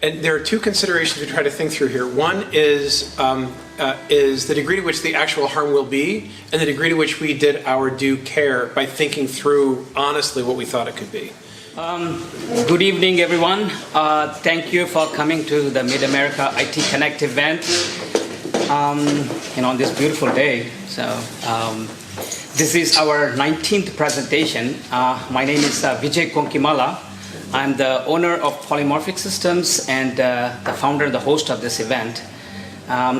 And there are two considerations we try to think through here. One is the degree to which the actual harm will be, and the degree to which we did our due care by thinking through honestly what we thought it could be. Good evening, everyone. Thank you for coming to the Mid-America IT Connect event on this beautiful day. So this is our 19th presentation. My name is Vijay Konkimala. I'm the owner of Polymorphic Systems and the founder and the host of this event.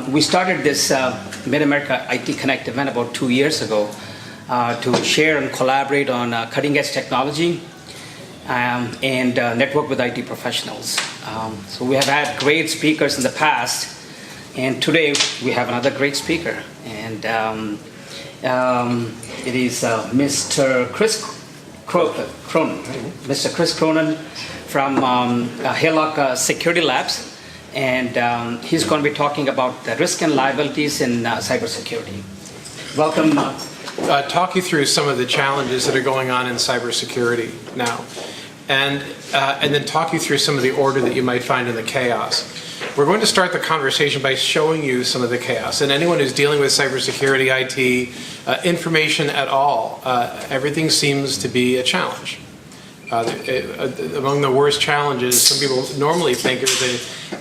We started this Mid-America IT Connect event about 2 years ago to share and collaborate on cutting-edge technology and network with IT professionals. So we have had great speakers in the past, and today we have another great speaker. And it is Mr. Chris Cronin. Mr. Chris Cronin from Halock Security Labs, and he's going to be talking about the risk and liabilities in cybersecurity. Welcome. Talk you through some of the challenges that are going on in cybersecurity now, and then talk you through some of the order that you might find in the chaos. We're going to start the conversation by showing you some of the chaos. And anyone who's dealing with cybersecurity, IT, information at all, everything seems to be a challenge. Among the worst challenges, some people normally think are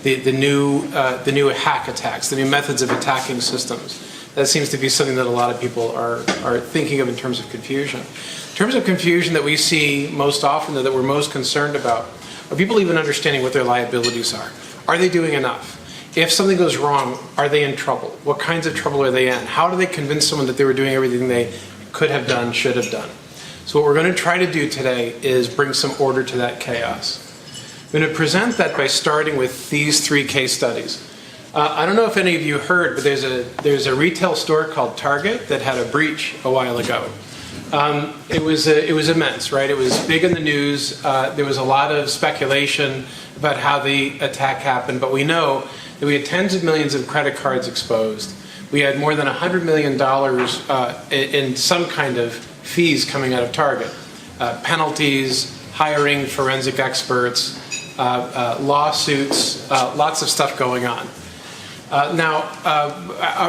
the new hack attacks, the new methods of attacking systems. That seems to be something that a lot of people are thinking of in terms of confusion. In terms of confusion that we see most often, that we're most concerned about, are people even understanding what their liabilities are? Are they doing enough? If something goes wrong, are they in trouble? What kinds of trouble are they in? How do they convince someone that they were doing everything they could have done, should have done? So what we're going to try to do today is bring some order to that chaos. I'm going to present that by starting with these three case studies. I don't know if any of you heard, but there's a retail store called Target that had a breach a while ago. It was immense, right? It was big in the news. There was a lot of speculation about how the attack happened, but we know that we had tens of millions of credit cards exposed. We had more than $100 million in some kind of fees coming out of Target. Penalties, hiring forensic experts, lawsuits, lots of stuff going on. Now,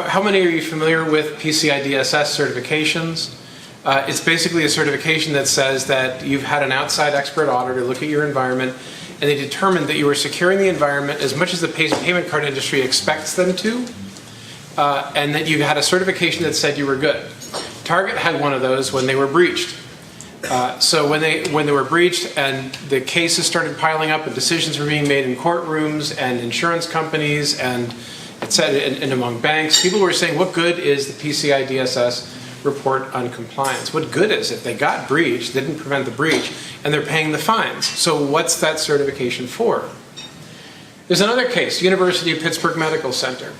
how many are you familiar with PCI DSS certifications? It's basically a certification that says that you've had an outside expert auditor look at your environment, and they determined that you were securing the environment as much as the payment card industry expects them to, and that you had a certification that said you were good. Target had one of those when they were breached. So when they were breached and the cases started piling up and decisions were being made in courtrooms and insurance companies and and among banks, people were saying, what good is the PCI DSS report on compliance? What good is it? They got breached, didn't prevent the breach, and they're paying the fines. So what's that certification for? There's another case, University of Pittsburgh Medical Center.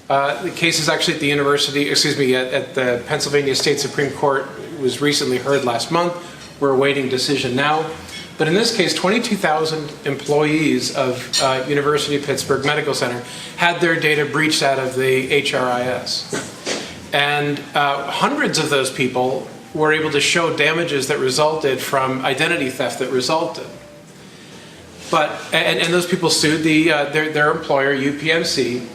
The case is actually at the at the Pennsylvania State Supreme Court. It was recently heard last month. We're awaiting decision now. But in this case, 22,000 employees of University of Pittsburgh Medical Center had their data breached out of the HRIS. And hundreds of those people were able to show damages that resulted from identity theft that resulted. But and those people sued their employer, UPMC,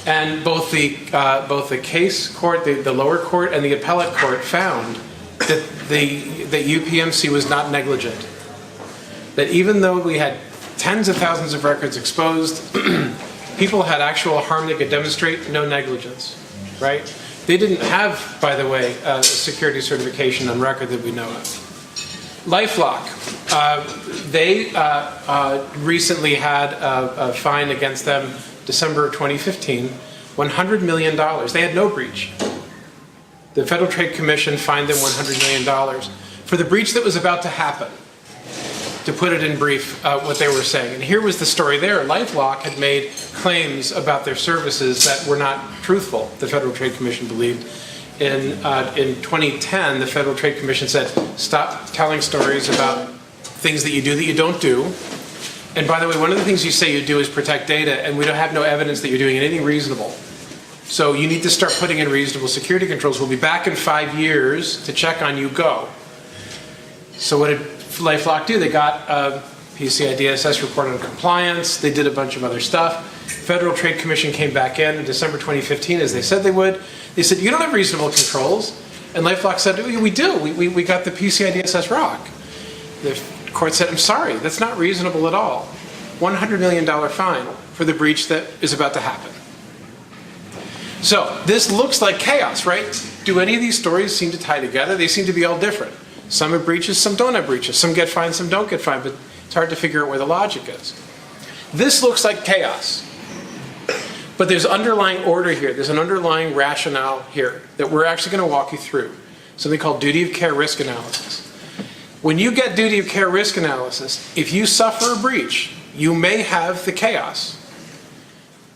and both the case court, the lower court, and the appellate court found that that UPMC was not negligent. That even though we had tens of thousands of records exposed, people had actual harm they could demonstrate, no negligence, right? They didn't have, by the way, a security certification on record that we know of. LifeLock, they recently had a fine against them, December of 2015, $100 million. They had no breach. The Federal Trade Commission fined them $100 million for the breach that was about to happen. To put it in brief, what they were saying. And here was the story there. LifeLock had made claims about their services that were not truthful, the Federal Trade Commission believed. In 2010, the Federal Trade Commission said, stop telling stories about things that you don't do. And by the way, one of the things you say you do is protect data, and we don't have no evidence that you're doing anything reasonable. So you need to start putting in reasonable security controls. We'll be back in 5 years to check on you. Go. So what did LifeLock do? They got PCI DSS reported on compliance. They did a bunch of other stuff. Federal Trade Commission came back in December 2015, as they said they would. They said, you don't have reasonable controls. And LifeLock said, we do. We got the PCI DSS ROC. The court said, I'm sorry, that's not reasonable at all. $100 million fine for the breach that is about to happen. So this looks like chaos, right? Do any of these stories seem to tie together? They seem to be all different. Some have breaches, some don't have breaches. Some get fined, some don't get fined, but it's hard to figure out where the logic is. This looks like chaos. But there's underlying order here. There's an underlying rationale here that we're actually going to walk you through. Something called duty of care risk analysis. When you get duty of care risk analysis, if you suffer a breach, you may have the chaos.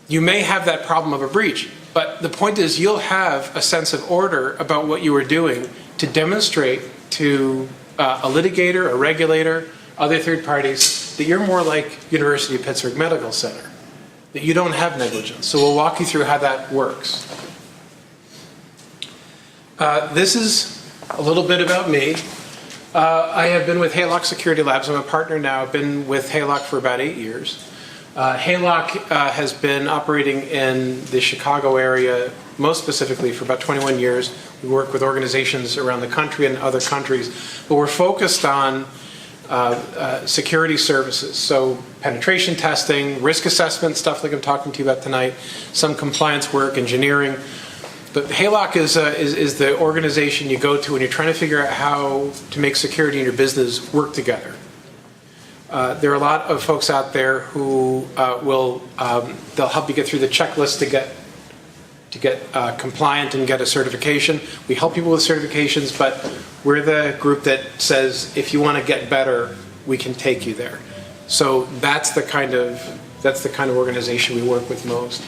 You may have that problem of a breach. But the point is, you'll have a sense of order about what you were doing to demonstrate to a litigator, a regulator, other third parties, that you're more like University of Pittsburgh Medical Center, that you don't have negligence. So we'll walk you through how that works. This is a little bit about me. I have been with Halock Security Labs. I'm a partner now. I've been with Halock for about 8 years. Halock has been operating in the Chicago area, most specifically for about 21 years. We work with organizations around the country and other countries, but we're focused on security services. So penetration testing, risk assessment, stuff like I'm talking to you about tonight, some compliance work, engineering. But Halock is the organization you go to when you're trying to figure out how to make security in your business work together. There are a lot of folks out there who they'll help you get through the checklist to get compliant and get a certification. We help people with certifications, but we're the group that says if you want to get better, we can take you there. So that's the kind of organization we work with most.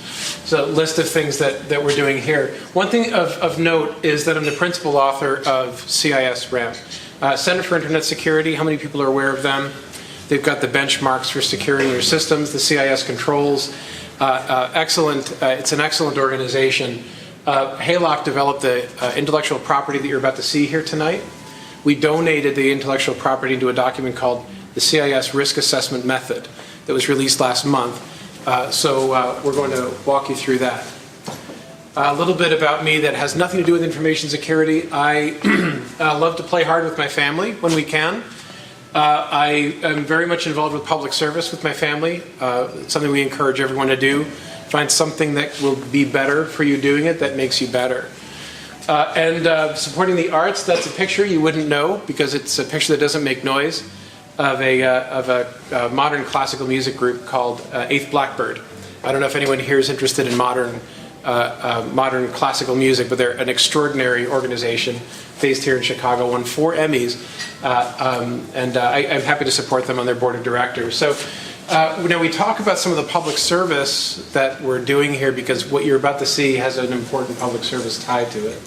So a list of things that we're doing here. One thing of note is that I'm the principal author of CIS RAMP. Center for Internet Security, how many people are aware of them? They've got the benchmarks for securing your systems, the CIS Controls. Excellent. It's an excellent organization. Halock developed the intellectual property that you're about to see here tonight. We donated the intellectual property into a document called the CIS Risk Assessment Method that was released last month. So we're going to walk you through that. A little bit about me that has nothing to do with information security. I love to play hard with my family when we can. I am very much involved with public service with my family. It's something we encourage everyone to do. Find something that will be better for you doing it that makes you better. And supporting the arts, that's a picture you wouldn't know because it's a picture that doesn't make noise of a modern classical music group called Eighth Blackbird. I don't know if anyone here is interested in modern classical music, but they're an extraordinary organization based here in Chicago, won 4 Emmys, and I'm happy to support them on their board of directors. So now we talk about some of the public service that we're doing here because what you're about to see has an important public service tied to it.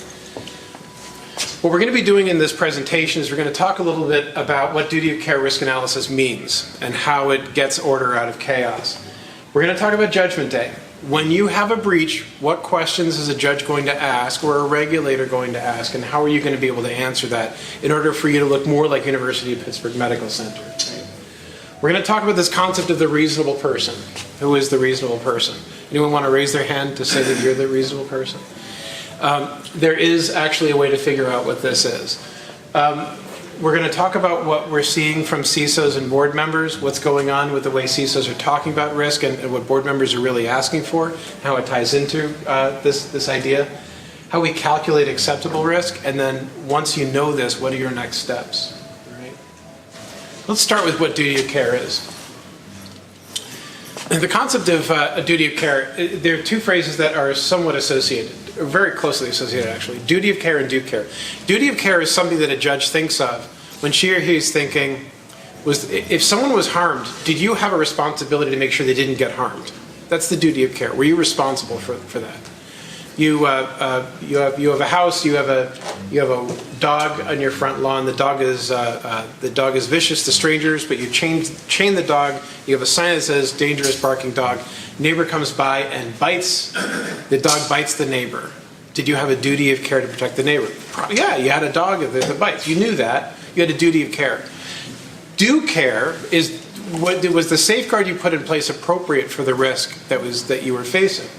What we're going to be doing in this presentation is we're going to talk a little bit about what duty of care risk analysis means and how it gets order out of chaos. We're going to talk about Judgment Day. When you have a breach, what questions is a judge going to ask or a regulator going to ask, and how are you going to be able to answer that in order for you to look more like University of Pittsburgh Medical Center? Right? We're going to talk about this concept of the reasonable person. Who is the reasonable person? Anyone want to raise their hand to say that you're the reasonable person? There is actually a way to figure out what this is. We're going to talk about what we're seeing from CISOs and board members, what's going on with the way CISOs are talking about risk and what board members are really asking for, how it ties into this idea, how we calculate acceptable risk, and then once you know this, what are your next steps? Right? Let's start with what duty of care is. The concept of a duty of care, there are 2 phrases that are somewhat associated, or very closely associated actually, duty of care and due care. Duty of care is something that a judge thinks of when she or he is thinking, if someone was harmed, did you have a responsibility to make sure they didn't get harmed? That's the duty of care. Were you responsible for that? You have a house, you have a dog on your front lawn. The dog is vicious to strangers, but you chain the dog. You have a sign that says "dangerous barking dog." Neighbor comes by and bites. The dog bites the neighbor. Did you have a duty of care to protect the neighbor? Yeah, you had a dog that bites. You knew that. You had a duty of care. Due care is was the safeguard you put in place appropriate for the risk that you were facing?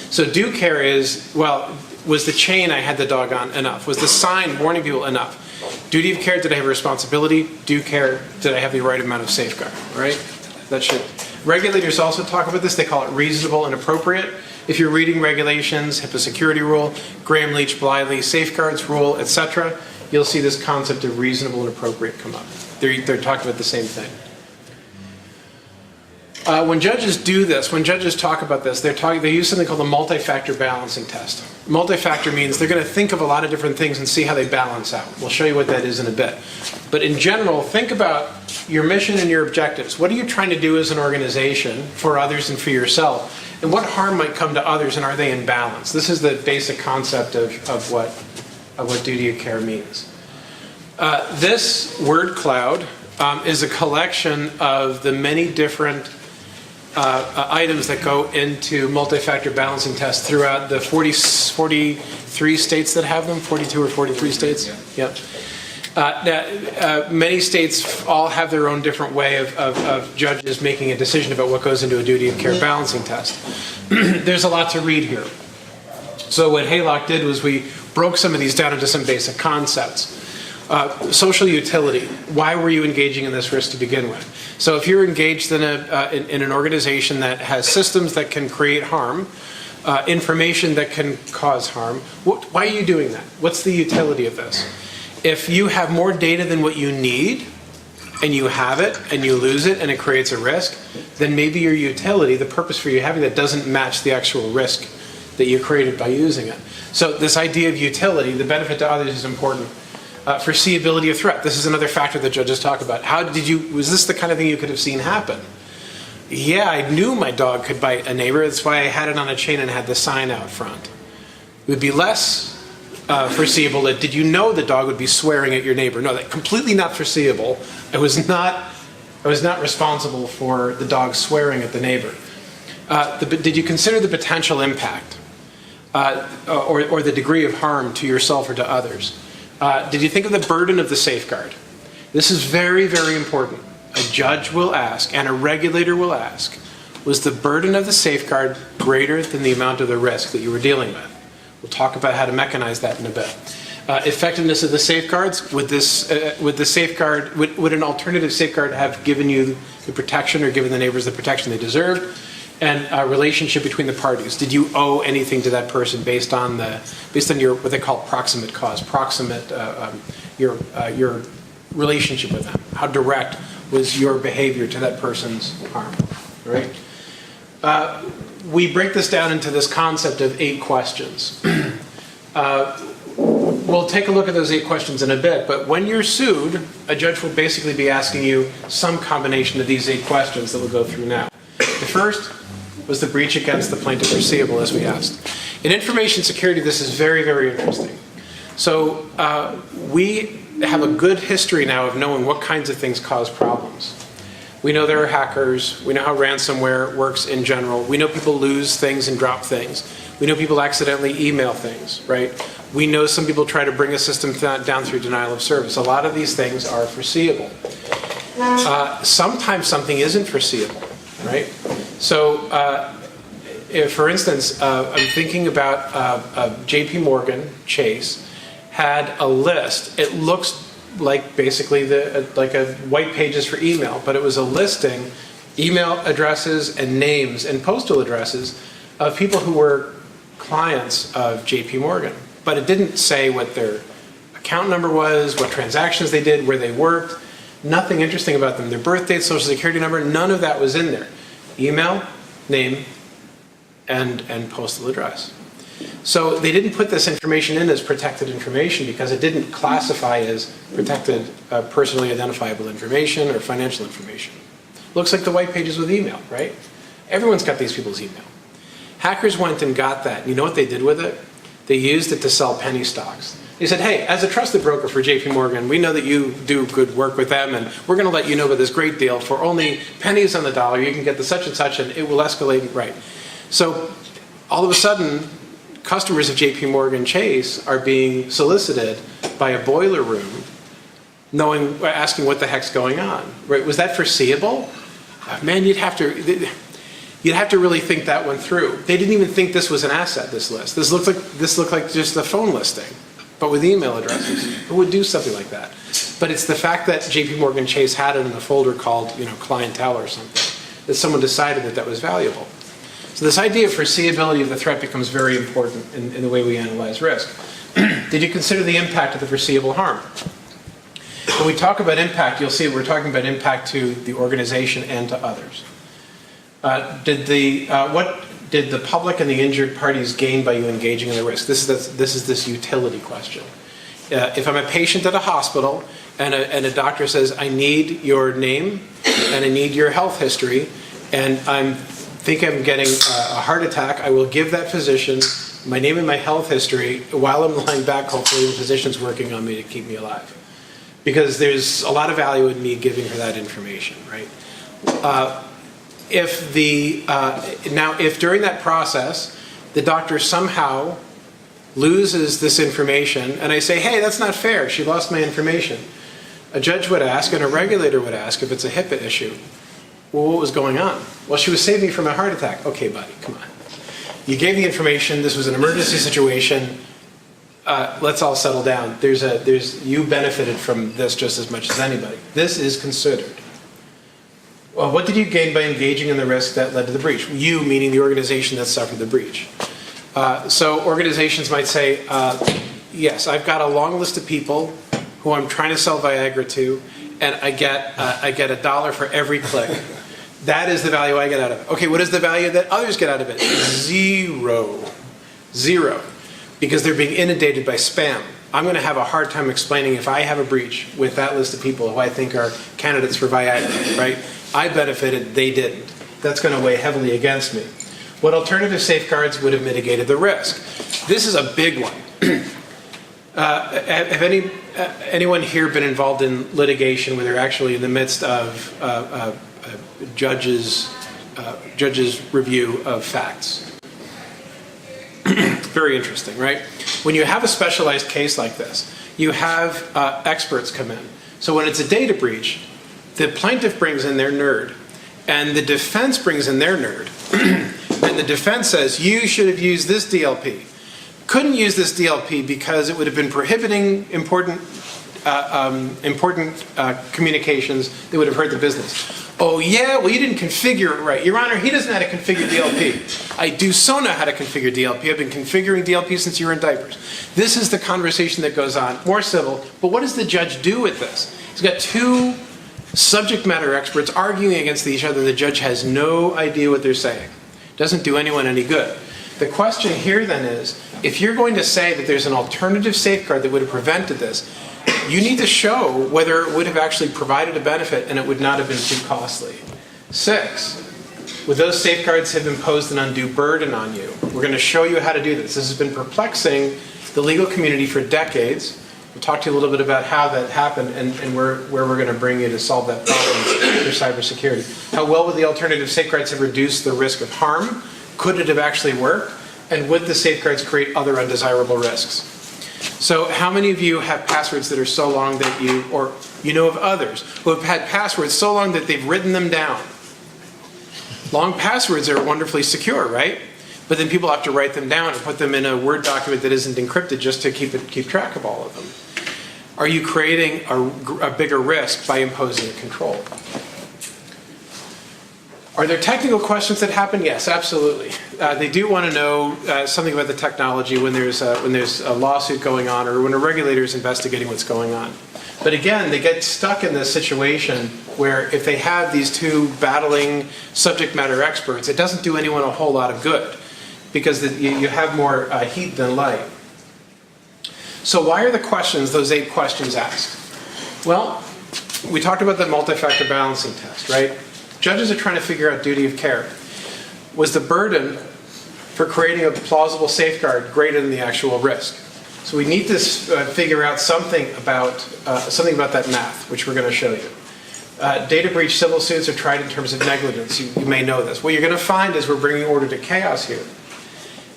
So due care is, well, was the chain I had the dog on enough? Was the sign warning people enough? Duty of care, did I have a responsibility? Due care, did I have the right amount of safeguard, right? That should. Regulators also talk about this. They call it reasonable and appropriate. If you're reading regulations, HIPAA security rule, Graham-Leach-Bliley safeguards rule, etc., you'll see this concept of reasonable and appropriate come up. They're talking about the same thing. When judges do this, when judges talk about this, they use something called the multi-factor balancing test. Multi-factor means they're going to think of a lot of different things and see how they balance out. We'll show you what that is in a bit. But in general, think about your mission and your objectives. What are you trying to do as an organization for others and for yourself? And what harm might come to others, and are they in balance? This is the basic concept of what duty of care means. This word cloud is a collection of the many different items that go into multi-factor balancing tests throughout the 43 states that have them, 42 or 43 states? Yeah. Many states all have their own different way of judges making a decision about what goes into a duty of care balancing test. There's a lot to read here. So what Halock did was we broke some of these down into some basic concepts. Social utility. Why were you engaging in this risk to begin with? So if you're engaged in an organization that has systems that can create harm, information that can cause harm, why are you doing that? What's the utility of this? If you have more data than what you need, and you have it, and you lose it, and it creates a risk, then maybe your utility, the purpose for you having that, doesn't match the actual risk that you created by using it. So this idea of utility, the benefit to others, is important. Foreseeability of threat. This is another factor that judges talk about. Was this the kind of thing you could have seen happen? Yeah, I knew my dog could bite a neighbor. That's why I had it on a chain and had the sign out front. It would be less foreseeable that, did you know the dog would be swearing at your neighbor? No, that completely not foreseeable. I was not responsible for the dog swearing at the neighbor. Did you consider the potential impact or the degree of harm to yourself or to others? Did you think of the burden of the safeguard? This is very, very important. A judge will ask, and a regulator will ask, was the burden of the safeguard greater than the amount of the risk that you were dealing with? We'll talk about how to mechanize that in a bit. Effectiveness of the safeguards. Would an alternative safeguard have given you the protection or given the neighbors the protection they deserved? And relationship between the parties. Did you owe anything to that person based on your what they call proximate cause, your relationship with them? How direct was your behavior to that person's harm? Right? We break this down into this concept of 8 questions. We'll take a look at those 8 questions in a bit, but when you're sued, a judge will basically be asking you some combination of these 8 questions that we'll go through now. The first was the breach against the plaintiff foreseeable, as we asked. In information security, this is very, very interesting. So we have a good history now of knowing what kinds of things cause problems. We know there are hackers. We know how ransomware works in general. We know people lose things and drop things. We know people accidentally email things, right? We know some people try to bring a system down through denial of service. A lot of these things are foreseeable. Sometimes something isn't foreseeable, right? So, if, for instance, I'm thinking about JP Morgan Chase had a list. It looks like basically like a white pages for email, but it was a listing, email addresses and names and postal addresses of people who were clients of JP Morgan. But it didn't say what their account number was, what transactions they did, where they worked. Nothing interesting about them. Their birth date, social security number, none of that was in there. Email, name, and postal address. So they didn't put this information in as protected information because it didn't classify as protected personally identifiable information or financial information. Looks like the white pages with email, right? Everyone's got these people's email. Hackers went and got that. You know what they did with it? They used it to sell penny stocks. They said, hey, as a trusted broker for JP Morgan, we know that you do good work with them, and we're going to let you know about this great deal. For only pennies on the dollar, you can get the such and such, and it will escalate. Right. So all of a sudden, customers of JP Morgan Chase are being solicited by a boiler room, asking what the heck's going on. Right? Was that foreseeable? Man, you'd have to really think that one through. They didn't even think this was an asset, this list. This looked like just a phone listing, but with email addresses. Who would do something like that? But it's the fact that JP Morgan Chase had it in a folder called, clientele or something, that someone decided that that was valuable. So this idea of foreseeability of the threat becomes very important in the way we analyze risk. Did you consider the impact of the foreseeable harm? When we talk about impact, you'll see we're talking about impact to the organization and to others. What did the public and the injured parties gain by you engaging in the risk? This is this utility question. If I'm a patient at a hospital and a doctor says, I need your name and I need your health history, and I think I'm getting a heart attack, I will give that physician my name and my health history while I'm lying back. Hopefully the physician's working on me to keep me alive. Because there's a lot of value in me giving her that information, right? If during that process, the doctor somehow loses this information, and I say, hey, that's not fair, she lost my information, a judge would ask, and a regulator would ask, if it's a HIPAA issue, well, what was going on? Well, she was saving me from a heart attack. Okay, buddy, come on. You gave the information, this was an emergency situation, let's all settle down. You benefited from this just as much as anybody. This is considered. Well, what did you gain by engaging in the risk that led to the breach? You, meaning the organization that suffered the breach. So organizations might say, yes, I've got a long list of people who I'm trying to sell Viagra to, and I get $1 for every click. That is the value I get out of it. Okay, what is the value that others get out of it? Zero. Because they're being inundated by spam. I'm going to have a hard time explaining if I have a breach with that list of people who I think are candidates for Viagra, right? I benefited, they didn't. That's going to weigh heavily against me. What alternative safeguards would have mitigated the risk? This is a big one. Have anyone here been involved in litigation where they're actually in the midst of judges' review of facts? Very interesting, right? When you have a specialized case like this, you have experts come in. So when it's a data breach, the plaintiff brings in their nerd, and the defense brings in their nerd. And the defense says, you should have used this DLP. Couldn't use this DLP because it would have been prohibiting important communications that would have hurt the business. Oh yeah, well you didn't configure it right. Your Honor, he doesn't know how to configure DLP. I do so know how to configure DLP. I've been configuring DLP since you were in diapers. This is the conversation that goes on, more civil, but what does the judge do with this? He's got two subject matter experts arguing against each other. The judge has no idea what they're saying. Doesn't do anyone any good. The question here then is, if you're going to say that there's an alternative safeguard that would have prevented this, you need to show whether it would have actually provided a benefit and it would not have been too costly. 6, would those safeguards have imposed an undue burden on you? We're going to show you how to do this. This has been perplexing the legal community for decades. We'll talk to you a little bit about how that happened and where we're going to bring you to solve that problem for cybersecurity. How well would the alternative safeguards have reduced the risk of harm? Could it have actually worked? And would the safeguards create other undesirable risks? So how many of you have passwords that are so long that you know of others who have had passwords so long that they've written them down? Long passwords are wonderfully secure, right? But then people have to write them down and put them in a Word document that isn't encrypted just to keep track of all of them. Are you creating a bigger risk by imposing a control? Are there technical questions that happen? Yes, absolutely. They do want to know something about the technology when there's a lawsuit going on or when a regulator is investigating what's going on. But again, they get stuck in this situation where if they have these two battling subject matter experts, it doesn't do anyone a whole lot of good because you have more heat than light. So why are the questions, those 8 questions asked? Well, we talked about the multi-factor balancing test, right? Judges are trying to figure out duty of care. Was the burden for creating a plausible safeguard greater than the actual risk? So we need to figure out something about that math, which we're going to show you. Data breach civil suits are tried in terms of negligence. You may know this. What you're going to find as we're bringing order to chaos here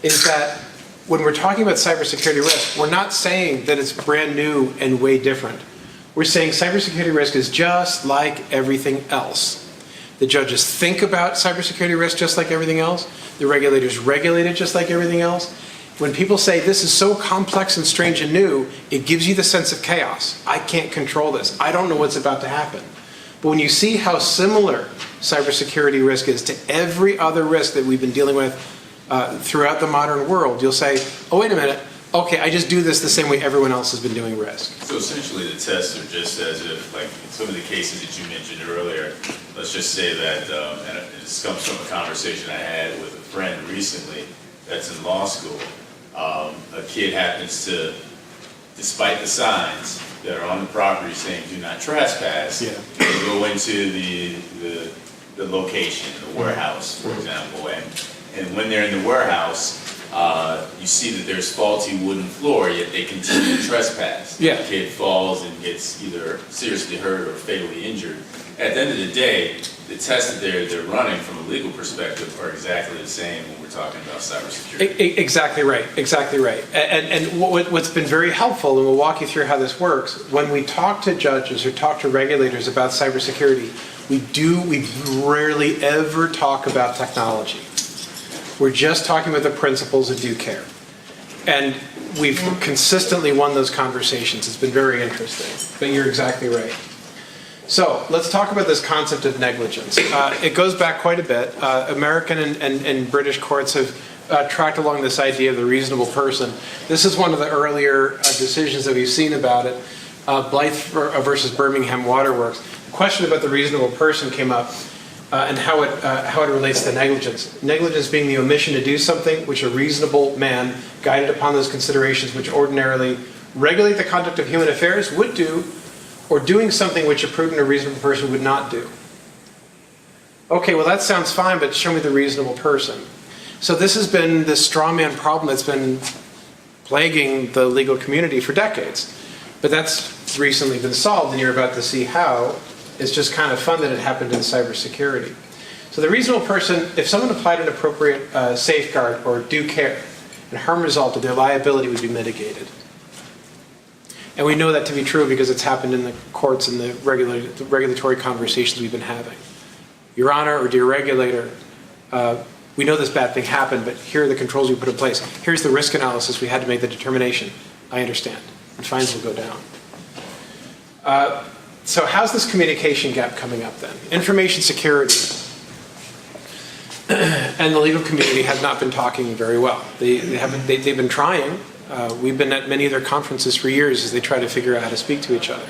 is that when we're talking about cybersecurity risk, we're not saying that it's brand new and way different. We're saying cybersecurity risk is just like everything else. The judges think about cybersecurity risk just like everything else. The regulators regulate it just like everything else. When people say this is so complex and strange and new, it gives you the sense of chaos. I can't control this. I don't know what's about to happen. But when you see how similar cybersecurity risk is to every other risk that we've been dealing with throughout the modern world, you'll say, oh, wait a minute. Okay, I just do this the same way everyone else has been doing risk. So essentially the tests are just as if, like in some of the cases that you mentioned earlier, let's just say that, and this comes from a conversation I had with a friend recently that's in law school. A kid happens to, despite the signs that are on the property saying do not trespass, they go into the location, the warehouse, for example, and when they're in the warehouse, you see that there's faulty wooden floor, yet they continue to trespass. Yeah. The kid falls and gets either seriously hurt or fatally injured. At the end of the day, the tests that they're running from a legal perspective are exactly the same when we're talking about cybersecurity. Exactly right, exactly right. And what's been very helpful, and we'll walk you through how this works, when we talk to judges or talk to regulators about cybersecurity, we rarely ever talk about technology. We're just talking about the principles of due care. And we've consistently won those conversations. It's been very interesting, but you're exactly right. So let's talk about this concept of negligence. It goes back quite a bit. American and British courts have tracked along this idea of the reasonable person. This is one of the earlier decisions that we've seen about it. Blythe versus Birmingham Waterworks. The question about the reasonable person came up and how it relates to negligence. Negligence being the omission to do something which a reasonable man, guided upon those considerations which ordinarily regulate the conduct of human affairs, would do, or doing something which a prudent or reasonable person would not do. Okay, well that sounds fine, but show me the reasonable person. So this has been this straw man problem that's been plaguing the legal community for decades. But that's recently been solved, and you're about to see how. It's just kind of fun that it happened in cybersecurity. So the reasonable person, if someone applied an appropriate safeguard or due care, and harm resulted, their liability would be mitigated. And we know that to be true because it's happened in the courts and the regulatory conversations we've been having. Your Honor, or dear regulator, we know this bad thing happened, but here are the controls we put in place. Here's the risk analysis. We had to make the determination. I understand. And fines will go down. So how's this communication gap coming up then? Information security and the legal community have not been talking very well. They've been trying. We've been at many of their conferences for years as they try to figure out how to speak to each other.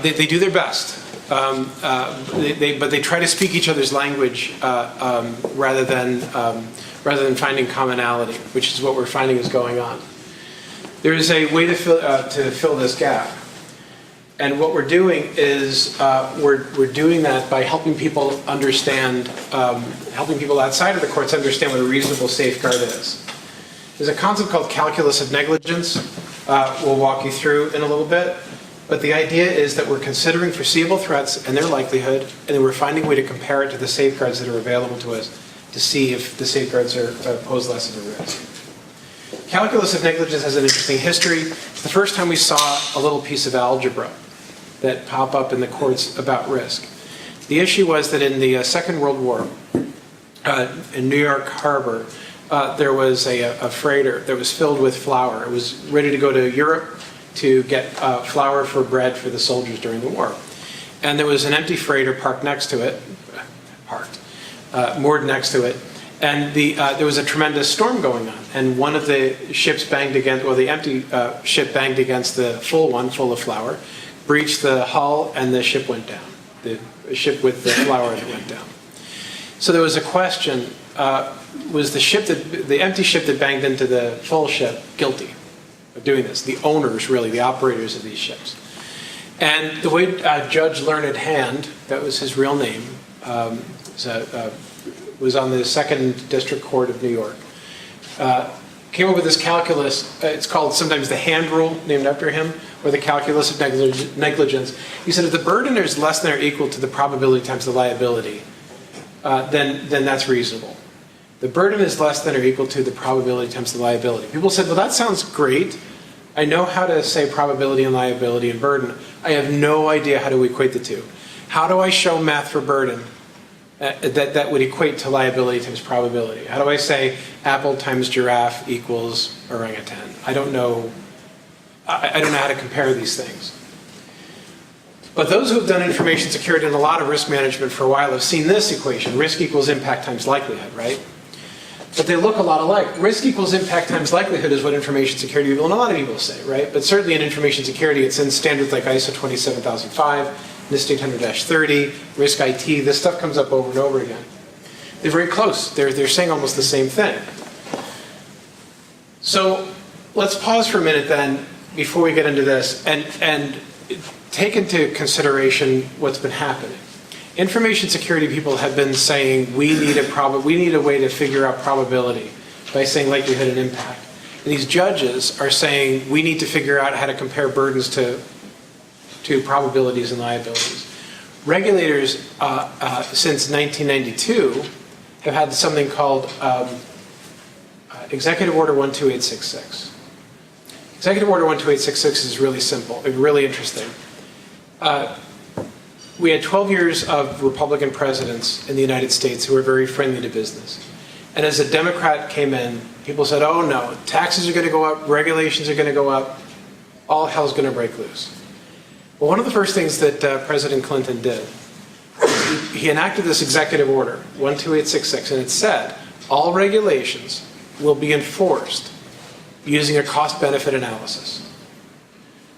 They do their best, but they try to speak each other's language rather than finding commonality, which is what we're finding is going on. There is a way to fill this gap. And what we're doing is we're doing that by helping people understand, helping people outside of the courts understand what a reasonable safeguard is. There's a concept called calculus of negligence. We'll walk you through in a little bit. But the idea is that we're considering foreseeable threats and their likelihood, and then we're finding a way to compare it to the safeguards that are available to us to see if the safeguards pose less of a risk. Calculus of negligence has an interesting history. It's the first time we saw a little piece of algebra that pop up in the courts about risk. The issue was that in the Second World War, in New York Harbor, there was a freighter that was filled with flour. It was ready to go to Europe to get flour for bread for the soldiers during the war. And there was an empty freighter parked next to it, moored next to it, and there was a tremendous storm going on. And one of the ships banged against, well, the empty ship banged against the full one, full of flour, breached the hull, and the ship went down. The ship with the flour in it went down. So there was a question, was the empty ship that banged into the full ship guilty of doing this? The owners, really, the operators of these ships. And the way Judge Learned Hand, that was his real name, was on the Second District Court of New York, came up with this calculus. It's called sometimes the hand rule, named after him, or the calculus of negligence. He said if the burden is less than or equal to the probability times the liability, then that's reasonable. The burden is less than or equal to the probability times the liability. People said, well, that sounds great. I know how to say probability and liability and burden. I have no idea how to equate the two. How do I show math for burden that would equate to liability times probability? How do I say apple times giraffe equals orangutan? I don't know. I don't know how to compare these things. But those who have done information security and a lot of risk management for a while have seen this equation, risk equals impact times likelihood, right? But they look a lot alike. Risk equals impact times likelihood is what information security people, and a lot of people say, right? But certainly in information security, it's in standards like ISO 27005, NIST 800-30, Risk IT. This stuff comes up over and over again. They're very close. They're saying almost the same thing. So let's pause for a minute then before we get into this and take into consideration what's been happening. Information security people have been saying we need a way to figure out probability by saying likelihood and impact. And these judges are saying we need to figure out how to compare burdens to probabilities and liabilities. Regulators since 1992 have had something called Executive Order 12866. Executive Order 12866 is really simple, really interesting. We had 12 years of Republican presidents in the United States who were very friendly to business. And as a Democrat came in, people said, oh no, taxes are going to go up, regulations are going to go up, all hell's going to break loose. Well, one of the first things that President Clinton did, he enacted this executive order, 12866, and it said all regulations will be enforced using a cost-benefit analysis.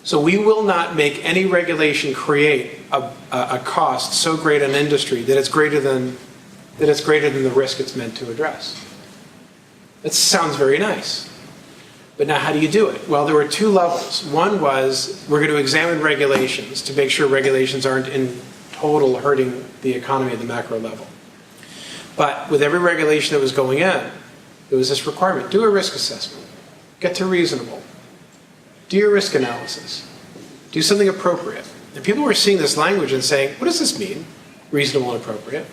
So we will not make any regulation create a cost so great an industry that it's greater than the risk it's meant to address. That sounds very nice. But now how do you do it? Well, there were two levels. One was we're going to examine regulations to make sure regulations aren't in total hurting the economy at the macro level. But with every regulation that was going in, there was this requirement. Do a risk assessment. Get to reasonable. Do your risk analysis. Do something appropriate. And people were seeing this language and saying, what does this mean? Reasonable and appropriate.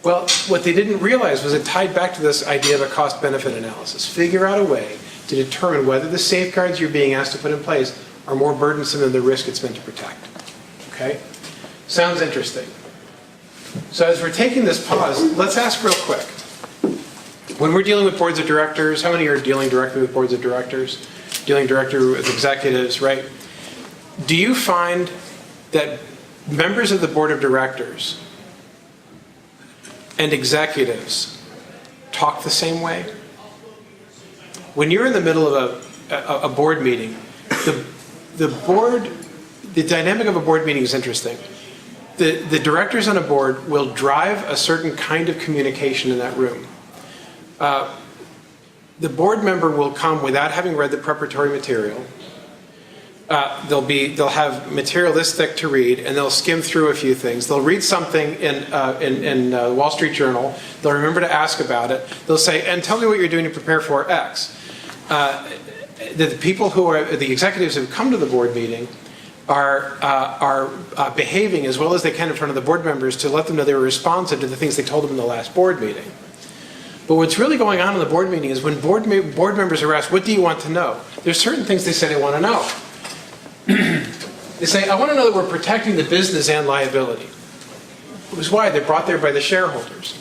Well, what they didn't realize was it tied back to this idea of a cost-benefit analysis. Figure out a way to determine whether the safeguards you're being asked to put in place are more burdensome than the risk it's meant to protect. Okay? Sounds interesting. So as we're taking this pause, let's ask real quick. When we're dealing with boards of directors, how many are dealing directly with boards of directors? Dealing directly with executives, right? Do you find that members of the board of directors and executives talk the same way? When you're in the middle of a board meeting, the dynamic of a board meeting is interesting. The directors on a board will drive a certain kind of communication in that room. The board member will come without having read the preparatory material. They'll have material this thick to read, and they'll skim through a few things. They'll read something in the Wall Street Journal. They'll remember to ask about it. They'll say, and tell me what you're doing to prepare for X. The people who are the executives who come to the board meeting are behaving as well as they can in front of the board members to let them know they were responsive to the things they told them in the last board meeting. But what's really going on in the board meeting is when board members are asked, what do you want to know? There's certain things they say they want to know. They say, I want to know that we're protecting the business and liability. It was why they're brought there by the shareholders.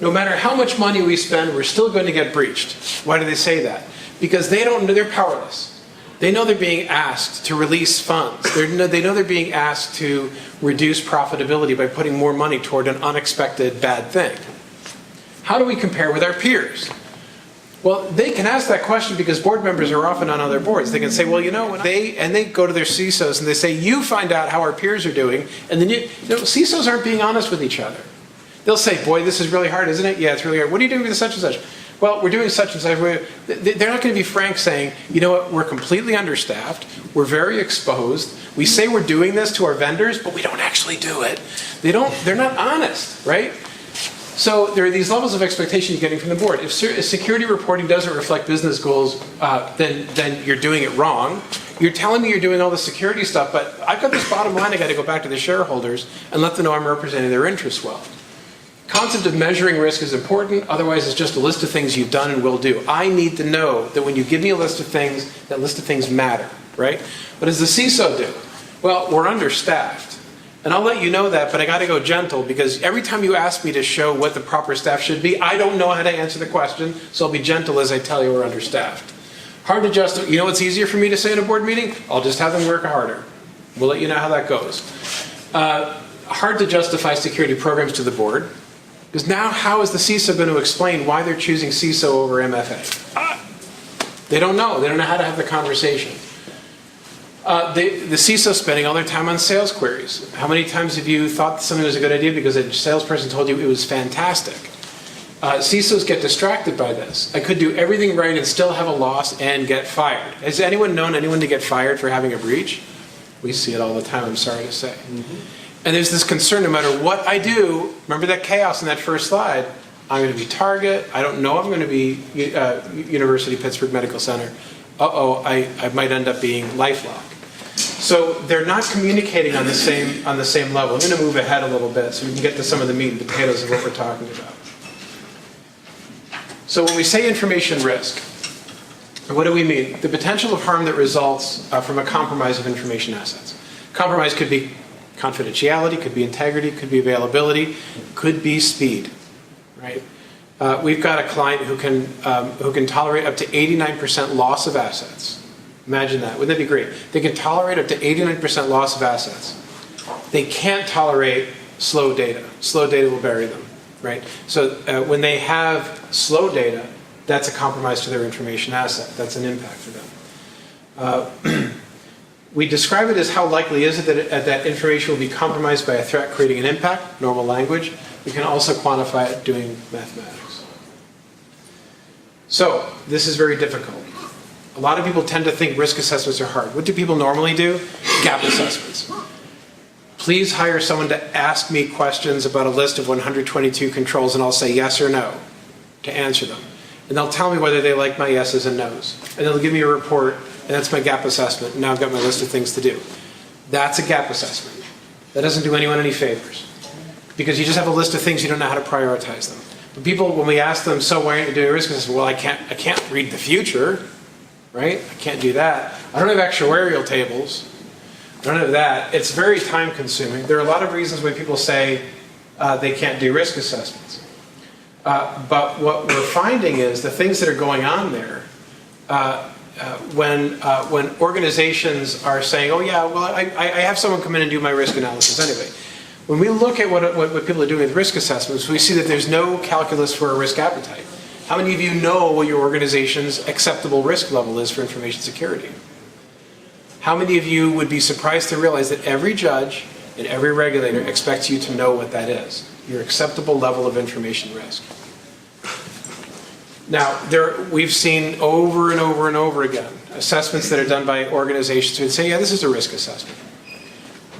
No matter how much money we spend, we're still going to get breached. Why do they say that? Because they don't know, they're powerless. They know they're being asked to release funds. They know they're being asked to reduce profitability by putting more money toward an unexpected bad thing. How do we compare with our peers? Well, they can ask that question because board members are often on other boards. They can say, well, you know, they go to their CISOs and they say, you find out how our peers are doing, and then CISOs aren't being honest with each other. They'll say, boy, this is really hard, isn't it? Yeah, it's really hard. What are you doing with such and such? Well, we're doing such and such. They're not going to be frank saying, you know what, we're completely understaffed, we're very exposed, we say we're doing this to our vendors, but we don't actually do it. They're not honest, right? So there are these levels of expectation you're getting from the board. If security reporting doesn't reflect business goals, then you're doing it wrong. You're telling me you're doing all the security stuff, but I've got this bottom line I got to go back to the shareholders and let them know I'm representing their interests well. Concept of measuring risk is important, otherwise it's just a list of things you've done and will do. I need to know that when you give me a list of things, that list of things matter, right? What does the CISO do? Well, we're understaffed. And I'll let you know that, but I got to go gentle because every time you ask me to show what the proper staff should be, I don't know how to answer the question, so I'll be gentle as I tell you we're understaffed. Hard to justify. You know what's easier for me to say in a board meeting? I'll just have them work harder. We'll let you know how that goes. Hard to justify security programs to the board because now how is the CISO going to explain why they're choosing CISO over MFA? They don't know. They don't know how to have the conversation. The CISO spending all their time on sales queries. How many times have you thought something was a good idea because a salesperson told you it was fantastic? CISOs get distracted by this. I could do everything right and still have a loss and get fired. Has anyone known anyone to get fired for having a breach? We see it all the time, I'm sorry to say. And there's this concern no matter what I do, remember that chaos in that first slide, I'm going to be Target, I don't know I'm going to be University Pittsburgh Medical Center. I might end up being LifeLock. So they're not communicating on the same level. I'm going to move ahead a little bit so we can get to some of the meat and potatoes of what we're talking about. So when we say information risk, what do we mean? The potential of harm that results from a compromise of information assets. Compromise could be confidentiality, could be integrity, could be availability, could be speed, right? We've got a client who can tolerate up to 89% loss of assets. Imagine that. Wouldn't that be great? They can tolerate up to 89% loss of assets. They can't tolerate slow data. Slow data will bury them, right? So when they have slow data, that's a compromise to their information asset. That's an impact for them. We describe it as how likely is it that information will be compromised by a threat creating an impact, normal language. We can also quantify it doing mathematics. So this is very difficult. A lot of people tend to think risk assessments are hard. What do people normally do? Gap assessments. Please hire someone to ask me questions about a list of 122 controls and I'll say yes or no to answer them. And they'll tell me whether they like my yeses and nos. And they'll give me a report and that's my gap assessment. And now I've got my list of things to do. That's a gap assessment. That doesn't do anyone any favors. Because you just have a list of things, you don't know how to prioritize them. But people, when we ask them, so why aren't you doing a risk assessment? Well, I can't read the future, right? I can't do that. I don't have actuarial tables. I don't have that. It's very time consuming. There are a lot of reasons why people say they can't do risk assessments. But what we're finding is the things that are going on there, when organizations are saying, oh yeah, well, I have someone come in and do my risk analysis anyway. When we look at what people are doing with risk assessments, we see that there's no calculus for a risk appetite. How many of you know what your organization's acceptable risk level is for information security? How many of you would be surprised to realize that every judge and every regulator expects you to know what that is, your acceptable level of information risk? Now, we've seen over and over and over again assessments that are done by organizations who would say, yeah, this is a risk assessment.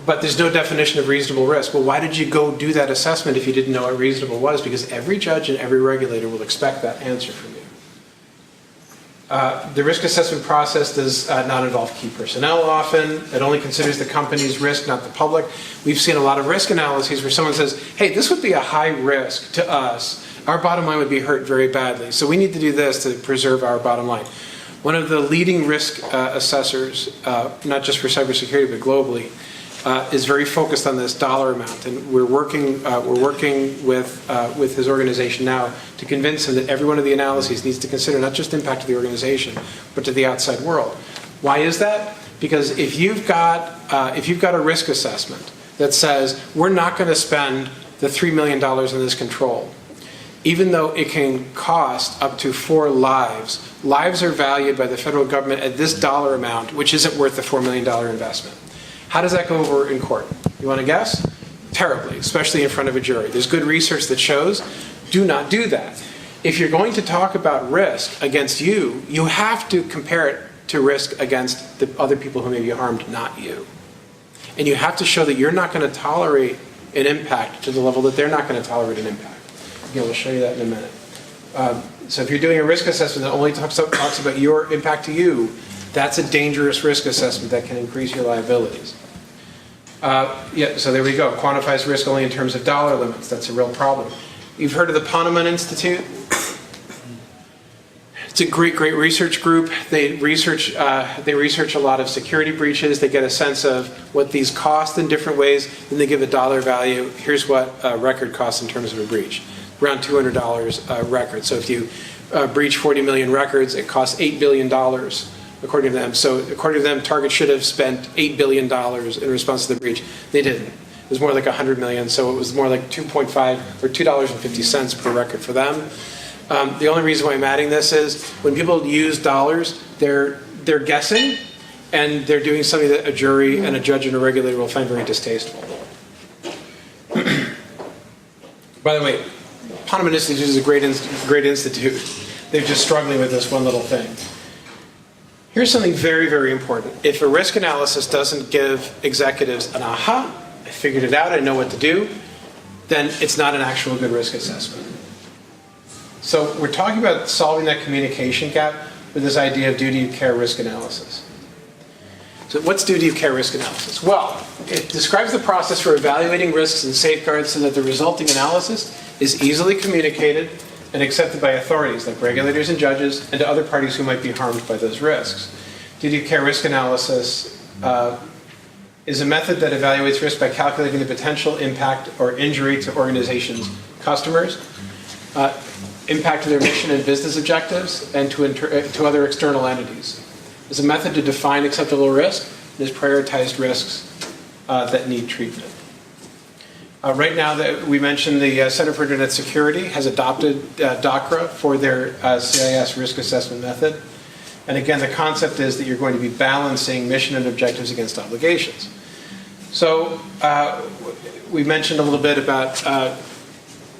But there's no definition of reasonable risk. Well, why did you go do that assessment if you didn't know what reasonable was? Because every judge and every regulator will expect that answer from you. The risk assessment process does not involve key personnel often. It only considers the company's risk, not the public. We've seen a lot of risk analyses where someone says, hey, this would be a high risk to us. Our bottom line would be hurt very badly. So we need to do this to preserve our bottom line. One of the leading risk assessors, not just for cybersecurity, but globally, is very focused on this dollar amount, and we're working with his organization now to convince him that every one of the analyses needs to consider not just impact to the organization, but to the outside world. Why is that? Because if you've got a risk assessment that says we're not going to spend the $3 million in this control, even though it can cost up to 4 lives, lives are valued by the federal government at this dollar amount, which isn't worth the $4 million investment. How does that go over in court? You want to guess? Terribly, especially in front of a jury. There's good research that shows do not do that. If you're going to talk about risk against you, you have to compare it to risk against the other people who may be harmed, not you. And you have to show that you're not going to tolerate an impact to the level that they're not going to tolerate an impact. Again, we'll show you that in a minute. So if you're doing a risk assessment that only talks about your impact to you, that's a dangerous risk assessment that can increase your liabilities. So there we go. Quantifies risk only in terms of dollar limits. That's a real problem. You've heard of the Ponemon Institute? It's a great research group. They research a lot of security breaches. They get a sense of what these cost in different ways. Then they give a dollar value. Here's what a record costs in terms of a breach. Around $200 a record. So if you breach 40 million records, it costs $8 billion, according to them. So according to them, Target should have spent $8 billion in response to the breach. They didn't. It was more like 100 million, so it was more like 2.5 or $2.50 per record for them. The only reason why I'm adding this is when people use dollars, they're guessing, and they're doing something that a jury and a judge and a regulator will find very distasteful. By the way, Ponemon Institute is a great institute. They're just struggling with this one little thing. Here's something very, very important. If a risk analysis doesn't give executives an aha, I figured it out, I know what to do, then it's not an actual good risk assessment. So we're talking about solving that communication gap with this idea of duty of care risk analysis. So what's duty of care risk analysis? Well, it describes the process for evaluating risks and safeguards so that the resulting analysis is easily communicated and accepted by authorities like regulators and judges and to other parties who might be harmed by those risks. Duty of care risk analysis is a method that evaluates risk by calculating the potential impact or injury to organizations' customers, impact to their mission and business objectives, and to other external entities. It's a method to define acceptable risk and has prioritized risks that need treatment. Right now, we mentioned the Center for Internet Security has adopted DACRA for their CIS risk assessment method. And again, the concept is that you're going to be balancing mission and objectives against obligations. So we mentioned a little bit about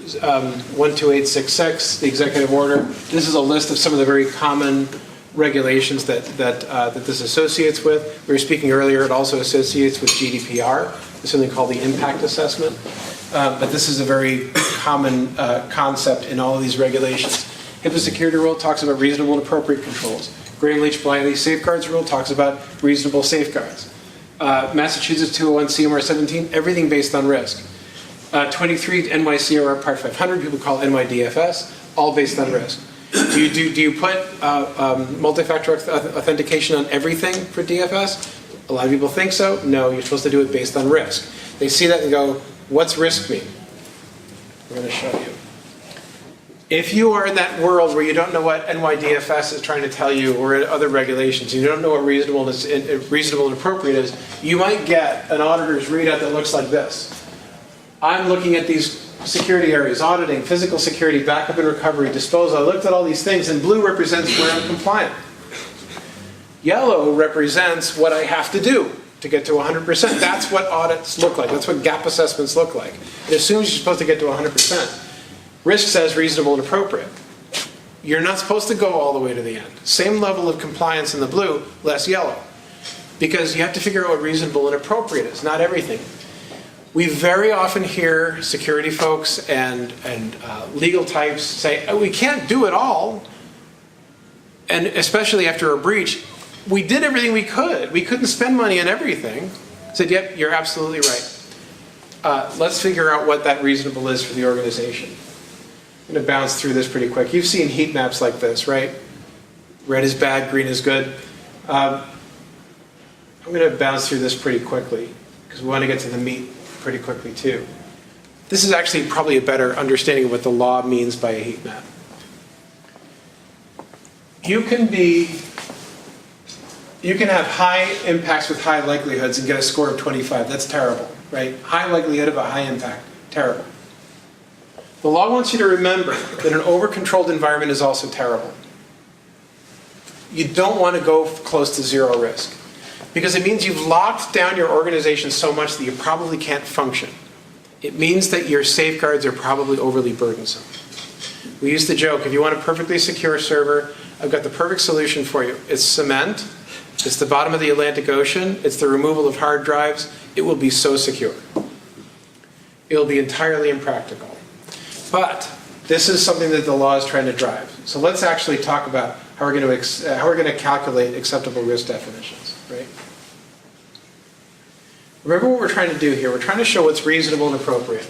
12866, the executive order. This is a list of some of the very common regulations that this associates with. We were speaking earlier, it also associates with GDPR. There's something called the impact assessment. But this is a very common concept in all of these regulations. HIPAA security rule talks about reasonable and appropriate controls. Graham-Leach-Bliley safeguards rule talks about reasonable safeguards. Massachusetts 201 CMR 17, everything based on risk. 23 NYCRR Part 500, people call NYDFS, all based on risk. Do you put multi-factor authentication on everything for DFS? A lot of people think so. No, you're supposed to do it based on risk. They see that and go, what's risk mean? I'm going to show you. If you are in that world where you don't know what NYDFS is trying to tell you or other regulations, and you don't know what reasonable and appropriate is, you might get an auditor's readout that looks like this. I'm looking at these security areas, auditing, physical security, backup and recovery, disposal. I looked at all these things, and blue represents where I'm compliant. Yellow represents what I have to do to get to 100%. That's what audits look like. That's what gap assessments look like. It assumes you're supposed to get to 100%. Risk says reasonable and appropriate. You're not supposed to go all the way to the end. Same level of compliance in the blue, less yellow. Because you have to figure out what reasonable and appropriate is, not everything. We very often hear security folks and legal types say, oh, we can't do it all. And especially after a breach, we did everything we could. We couldn't spend money on everything. I said, yep, you're absolutely right. Let's figure out what that reasonable is for the organization. I'm going to bounce through this pretty quick. You've seen heat maps like this, right? Red is bad, green is good. I'm going to bounce through this pretty quickly because we want to get to the meat pretty quickly too. This is actually probably a better understanding of what the law means by a heat map. You can have high impacts with high likelihoods and get a score of 25. That's terrible, right? High likelihood of a high impact, terrible. The law wants you to remember that an over-controlled environment is also terrible. You don't want to go close to zero risk because it means you've locked down your organization so much that you probably can't function. It means that your safeguards are probably overly burdensome. We used to joke, if you want a perfectly secure server, I've got the perfect solution for you. It's cement, it's the bottom of the Atlantic Ocean, it's the removal of hard drives. It will be so secure. It will be entirely impractical. But this is something that the law is trying to drive. So let's actually talk about how we're going to calculate acceptable risk definitions, right? Remember what we're trying to do here. We're trying to show what's reasonable and appropriate.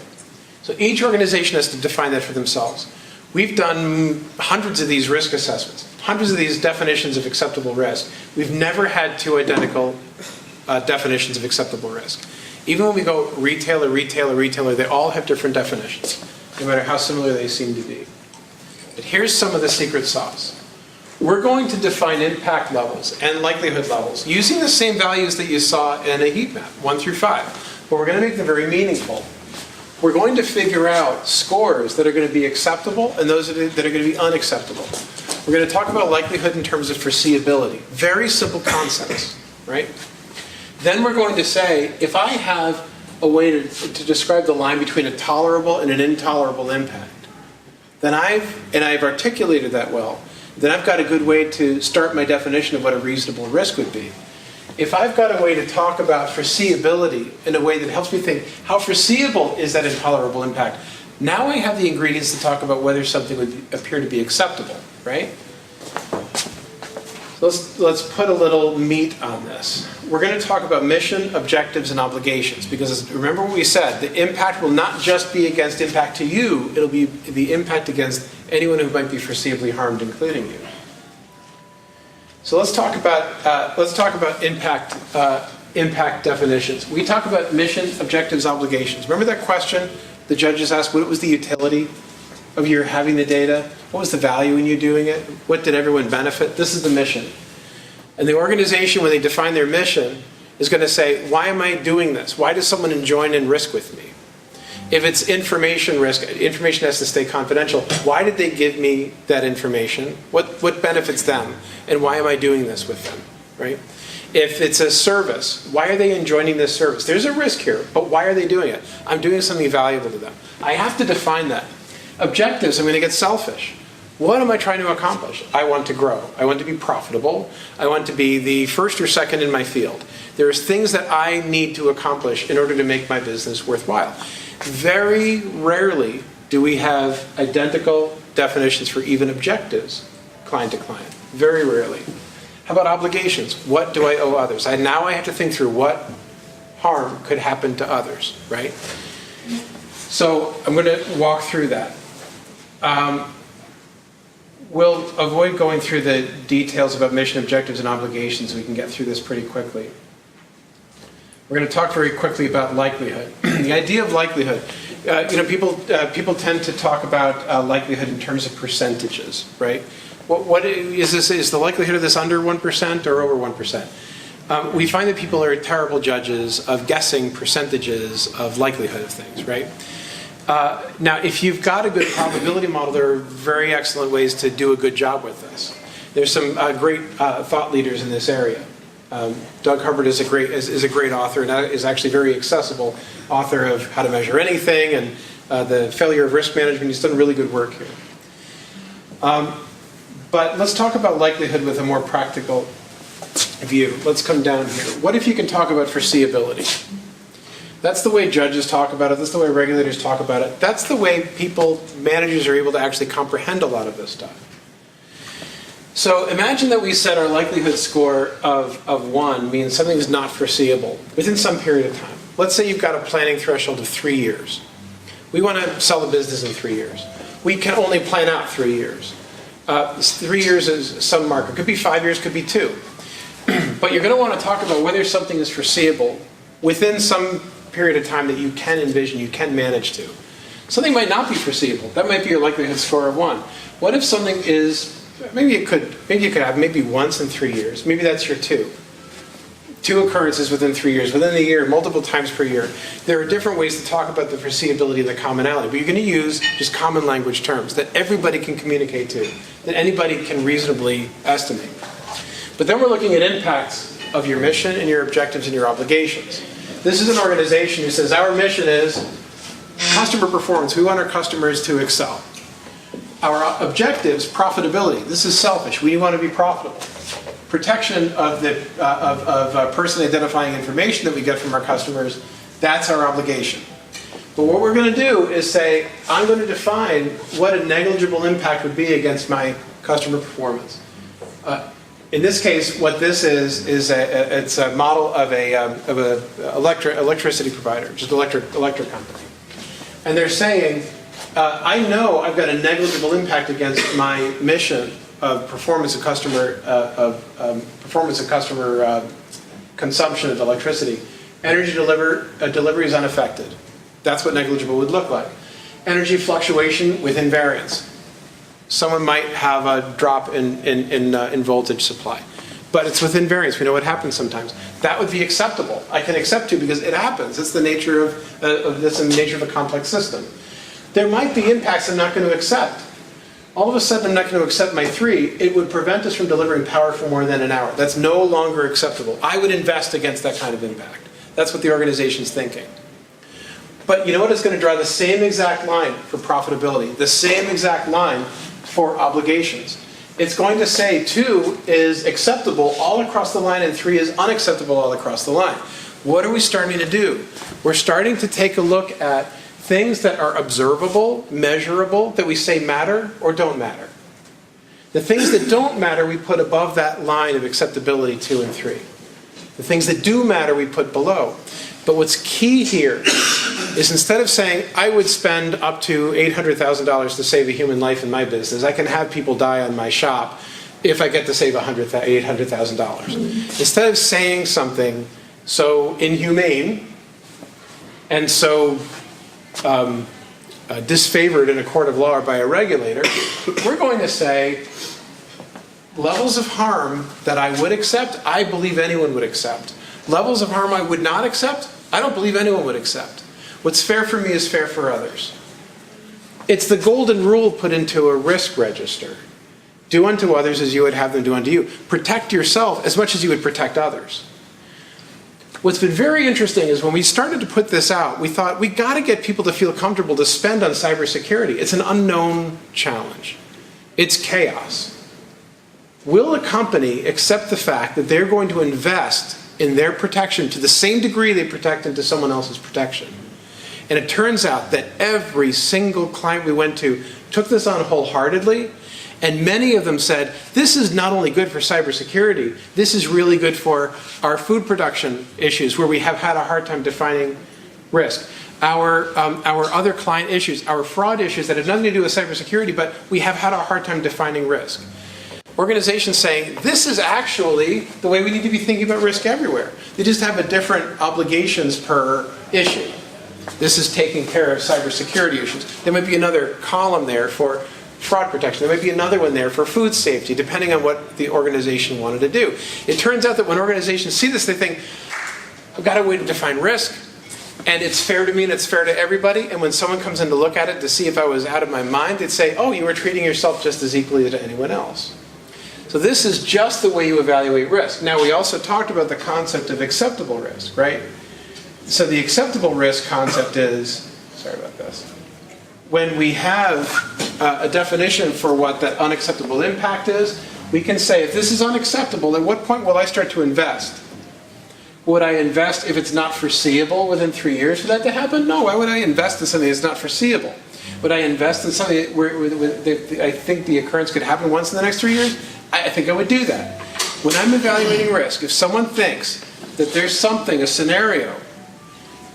So each organization has to define that for themselves. We've done hundreds of these risk assessments, hundreds of these definitions of acceptable risk. We've never had two identical definitions of acceptable risk. Even when we go retailer, retailer, retailer, they all have different definitions, no matter how similar they seem to be. But here's some of the secret sauce. We're going to define impact levels and likelihood levels using the same values that you saw in a heat map, 1 through 5. But we're going to make them very meaningful. We're going to figure out scores that are going to be acceptable and those that are going to be unacceptable. We're going to talk about likelihood in terms of foreseeability. Very simple concepts, right? Then we're going to say, if I have a way to describe the line between a tolerable and an intolerable impact, then I've articulated that well, then I've got a good way to start my definition of what a reasonable risk would be. If I've got a way to talk about foreseeability in a way that helps me think, how foreseeable is that intolerable impact? Now I have the ingredients to talk about whether something would appear to be acceptable, right? Let's put a little meat on this. We're going to talk about mission, objectives, and obligations, because remember what we said, the impact will not just be against impact to you, it'll be the impact against anyone who might be foreseeably harmed, including you. So let's talk about impact definitions. We talk about mission, objectives, obligations. Remember that question the judges asked, what was the utility of your having the data? What was the value in you doing it? What did everyone benefit? This is the mission. And the organization, when they define their mission, is going to say, why am I doing this? Why does someone join in risk with me? If it's information risk, information has to stay confidential. Why did they give me that information? What benefits them? And why am I doing this with them, right? If it's a service, why are they joining this service? There's a risk here, but why are they doing it? I'm doing something valuable to them. I have to define that. Objectives, I'm going to get selfish. What am I trying to accomplish? I want to grow. I want to be profitable. I want to be the first or second in my field. There's things that I need to accomplish in order to make my business worthwhile. Very rarely do we have identical definitions for even objectives, client to client. Very rarely. How about obligations? What do I owe others? Now I have to think through what harm could happen to others, right? So I'm going to walk through that. We'll avoid going through the details about mission, objectives, and obligations. We can get through this pretty quickly. We're going to talk very quickly about likelihood. The idea of likelihood. People tend to talk about likelihood in terms of percentages, right? What is this? Is the likelihood of this under 1% or over 1%? We find that people are terrible judges of guessing percentages of likelihood of things, right? Now, if you've got a good probability model, there are very excellent ways to do a good job with this. There's some great thought leaders in this area. Doug Hubbard is a great author and is actually very accessible author of How to Measure Anything and the Failure of Risk Management. He's done really good work here. But let's talk about likelihood with a more practical view. Let's come down here. What if you can talk about foreseeability? That's the way judges talk about it. That's the way regulators talk about it. That's the way managers are able to actually comprehend a lot of this stuff. So imagine that we set our likelihood score of 1 means something is not foreseeable within some period of time. Let's say you've got a planning threshold of 3 years. We want to sell the business in 3 years. We can only plan out 3 years. 3 years is some marker. It could be 5 years, could be 2. But you're going to want to talk about whether something is foreseeable within some period of time that you can envision, you can manage to. Something might not be foreseeable. That might be your likelihood score of 1. What if something is, maybe you could have maybe once in 3 years. Maybe that's your 2. 2 occurrences within 3 years, within a year, multiple times per year. There are different ways to talk about the foreseeability and the commonality, but you're going to use just common language terms that everybody can communicate to, that anybody can reasonably estimate. But then we're looking at impacts of your mission and your objectives and your obligations. This is an organization who says our mission is customer performance. We want our customers to excel. Our objectives, profitability. This is selfish. We want to be profitable. Protection of person identifying information that we get from our customers, that's our obligation. But what we're going to do is say, I'm going to define what a negligible impact would be against my customer performance. In this case, what this is it's a model of a electricity provider, just electric company. And they're saying, I know I've got a negligible impact against my mission of performance of customer consumption of electricity, energy delivery is unaffected. That's what negligible would look like. Energy fluctuation within variance. Someone might have a drop in voltage supply, but it's within variance. We know what happens sometimes. That would be acceptable. I can accept to because it happens. It's the nature of this and the nature of a complex system. There might be impacts I'm not going to accept. All of a sudden, I'm not going to accept my 3. It would prevent us from delivering power for more than an hour. That's no longer acceptable. I would invest against that kind of impact. That's what the organization's thinking. But you know what? It's going to draw the same exact line for profitability, the same exact line for obligations. It's going to say 2 is acceptable all across the line and 3 is unacceptable all across the line. What are we starting to do? We're starting to take a look at things that are observable, measurable, that we say matter or don't matter. The things that don't matter we put above that line of acceptability 2 and 3. The things that do matter we put below. But what's key here is instead of saying, I would spend up to $800,000 to save a human life in my business, I can have people die on my shop if I get to save $800,000. Instead of saying something so inhumane and so disfavored in a court of law or by a regulator, we're going to say levels of harm that I would accept, I believe anyone would accept. Levels of harm I would not accept, I don't believe anyone would accept. What's fair for me is fair for others. It's the golden rule put into a risk register. Do unto others as you would have them do unto you. Protect yourself as much as you would protect others. What's been very interesting is when we started to put this out, we thought we got to get people to feel comfortable to spend on cybersecurity. It's an unknown challenge. It's chaos. Will a company accept the fact that they're going to invest in their protection to the same degree they protect into someone else's protection? And it turns out that every single client we went to took this on wholeheartedly, and many of them said, this is not only good for cybersecurity, this is really good for our food production issues where we have had a hard time defining risk. Our other client issues, our fraud issues that have nothing to do with cybersecurity, but we have had a hard time defining risk. Organizations saying, this is actually the way we need to be thinking about risk everywhere. They just have a different obligations per issue. This is taking care of cybersecurity issues. There might be another column there for fraud protection. There might be another one there for food safety, depending on what the organization wanted to do. It turns out that when organizations see this, they think, I've got a way to define risk, and it's fair to me and it's fair to everybody. And when someone comes in to look at it to see if I was out of my mind, they'd say, oh, you were treating yourself just as equally as anyone else. So this is just the way you evaluate risk. Now, we also talked about the concept of acceptable risk, right? So the acceptable risk concept is, sorry about this, when we have a definition for what that unacceptable impact is, we can say, if this is unacceptable, at what point will I start to invest? Would I invest if it's not foreseeable within 3 years for that to happen? No, why would I invest in something that's not foreseeable? Would I invest in something where I think the occurrence could happen once in the next 3 years? I think I would do that. When I'm evaluating risk, if someone thinks that there's something, a scenario,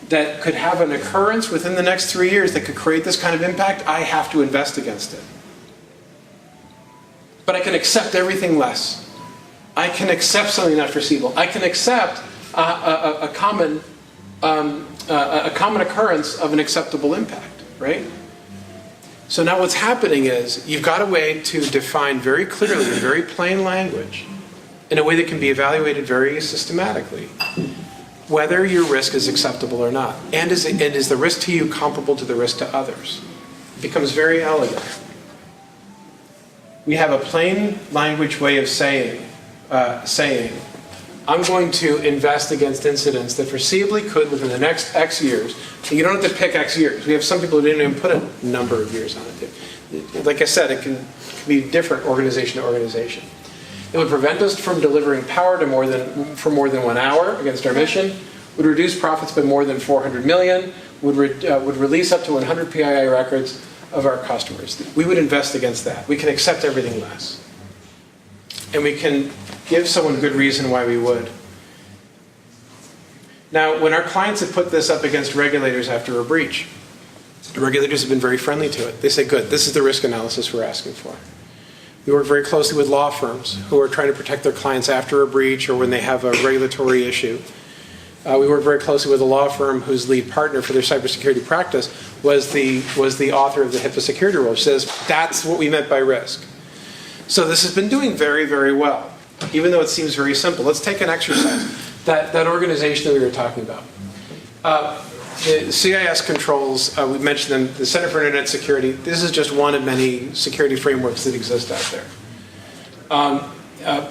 that could have an occurrence within the next 3 years that could create this kind of impact, I have to invest against it. But I can accept everything less. I can accept something not foreseeable. I can accept a common occurrence of an acceptable impact, right? So now what's happening is you've got a way to define very clearly in very plain language, in a way that can be evaluated very systematically, whether your risk is acceptable or not. And is the risk to you comparable to the risk to others? It becomes very elegant. We have a plain language way of saying, I'm going to invest against incidents that foreseeably could within the next X years. And you don't have to pick X years. We have some people who didn't even put a number of years on it. Like I said, it can be different organization to organization. It would prevent us from delivering power for more than 1 hour against our mission, would reduce profits by more than 400 million, would release up to 100 PII records of our customers. We would invest against that. We can accept everything less. And we can give someone good reason why we would. Now, when our clients have put this up against regulators after a breach, the regulators have been very friendly to it. They say, good, this is the risk analysis we're asking for. We work very closely with law firms who are trying to protect their clients after a breach or when they have a regulatory issue. We work very closely with a law firm whose lead partner for their cybersecurity practice was the author of the HIPAA security rule, which says that's what we meant by risk. So this has been doing very, very well, even though it seems very simple. Let's take an exercise. That organization that we were talking about. The CIS Controls, we mentioned them, the Center for Internet Security. This is just one of many security frameworks that exist out there.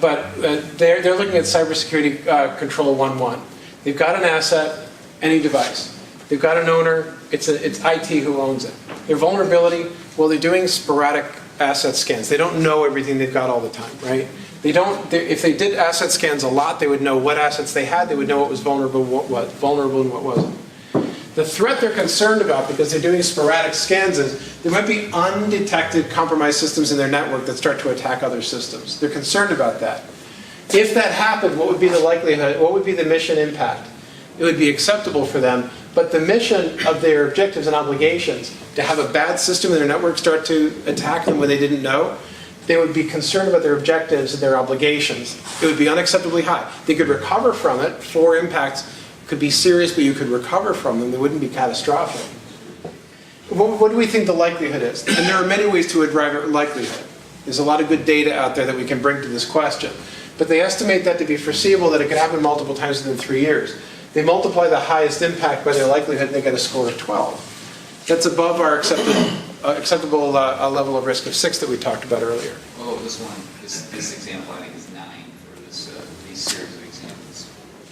But they're looking at Cybersecurity Control 1.1. They've got an asset, any device. They've got an owner, it's IT who owns it. Their vulnerability, well, they're doing sporadic asset scans. They don't know everything they've got all the time, right? If they did asset scans a lot, they would know what assets they had, they would know what was vulnerable, and what wasn't. The threat they're concerned about, because they're doing sporadic scans, is there might be undetected compromised systems in their network that start to attack other systems. They're concerned about that. If that happened, what would be the likelihood, what would be the mission impact? It would be acceptable for them, but the mission of their objectives and obligations, to have a bad system in their network start to attack them when they didn't know, they would be concerned about their objectives and their obligations. It would be unacceptably high. They could recover from it. 4 impacts could be serious, but you could recover from them. They wouldn't be catastrophic. What do we think the likelihood is? And there are many ways to arrive at likelihood. There's a lot of good data out there that we can bring to this question. But they estimate that to be foreseeable, that it could happen multiple times within 3 years. They multiply the highest impact by their likelihood, and they get a score of 12. That's above our acceptable level of risk of 6 that we talked about earlier. Oh, this example I think is 9 for these series of examples.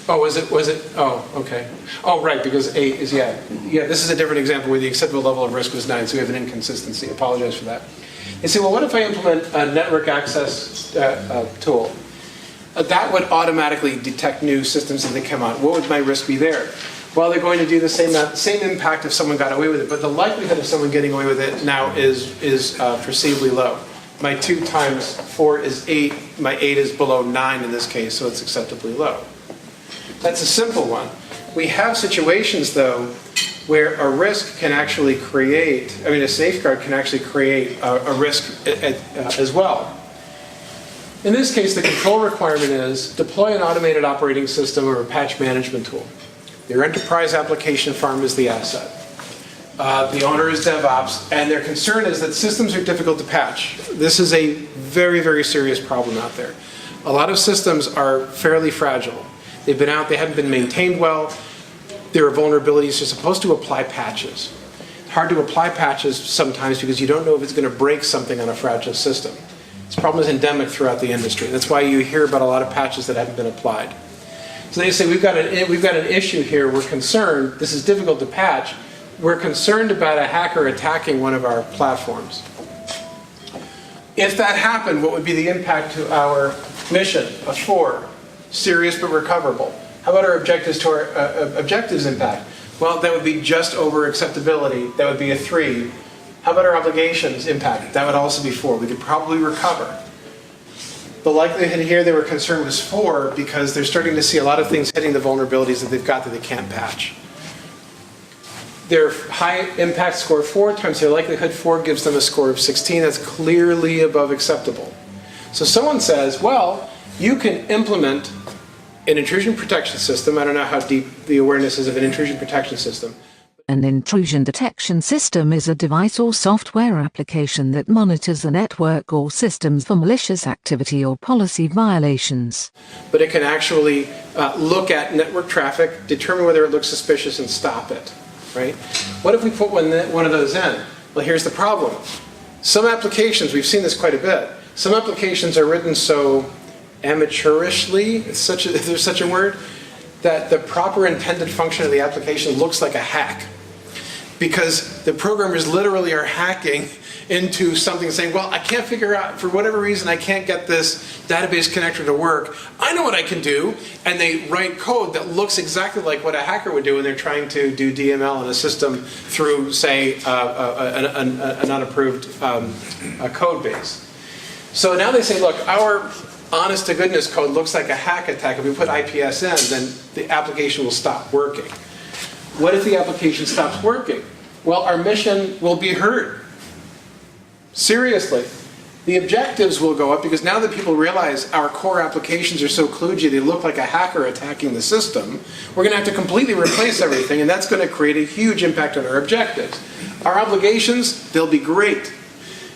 Oh, was it? Oh, okay. Oh, right, because 8 is, yeah, this is a different example where the acceptable level of risk was 9, so we have an inconsistency. I apologize for that. You say, well, what if I implement a network access tool? That would automatically detect new systems as they come out. What would my risk be there? Well, they're going to do the same impact if someone got away with it, but the likelihood of someone getting away with it now is perceivably low. My 2 times 4 is 8. My 8 is below 9 in this case, so it's acceptably low. That's a simple one. We have situations, though, where a risk can actually create, a safeguard can actually create a risk as well. In this case, the control requirement is deploy an automated operating system or a patch management tool. Their enterprise application farm is the asset. The owner is DevOps, and their concern is that systems are difficult to patch. This is a very, very serious problem out there. A lot of systems are fairly fragile. They've been out, they haven't been maintained well. There are vulnerabilities. You're supposed to apply patches. It's hard to apply patches sometimes because you don't know if it's going to break something on a fragile system. This problem is endemic throughout the industry. That's why you hear about a lot of patches that haven't been applied. So they say, we've got an issue here. We're concerned. This is difficult to patch. We're concerned about a hacker attacking one of our platforms. If that happened, what would be the impact to our mission? A 4, serious but recoverable. How about our objectives to our objectives impact? Well, that would be just over acceptability. That would be a 3. How about our obligations impact? That would also be 4. We could probably recover. The likelihood here they were concerned was 4 because they're starting to see a lot of things hitting the vulnerabilities that they've got that they can't patch. Their high impact score 4 times their likelihood 4 gives them a score of 16. That's clearly above acceptable. So someone says, well, you can implement an intrusion protection system. I don't know how deep the awareness is of an intrusion protection system. An intrusion detection system is a device or software application that monitors a network or systems for malicious activity or policy violations. But it can actually look at network traffic, determine whether it looks suspicious, and stop it, right? What if we put one of those in? Well, here's the problem. Some applications, we've seen this quite a bit, some applications are written so amateurishly, there's such a word, that the proper intended function of the application looks like a hack. Because the programmers literally are hacking into something saying, well, I can't figure out, for whatever reason, I can't get this database connector to work. I know what I can do. And they write code that looks exactly like what a hacker would do when they're trying to do DML in a system through, say, an unapproved code base. So now they say, look, our honest-to-goodness code looks like a hack attack. If we put IPS in, then the application will stop working. What if the application stops working? Well, our mission will be hurt. Seriously. The objectives will go up because now that people realize our core applications are so kludgy, they look like a hacker attacking the system, we're going to have to completely replace everything, and that's going to create a huge impact on our objectives. Our obligations, they'll be great.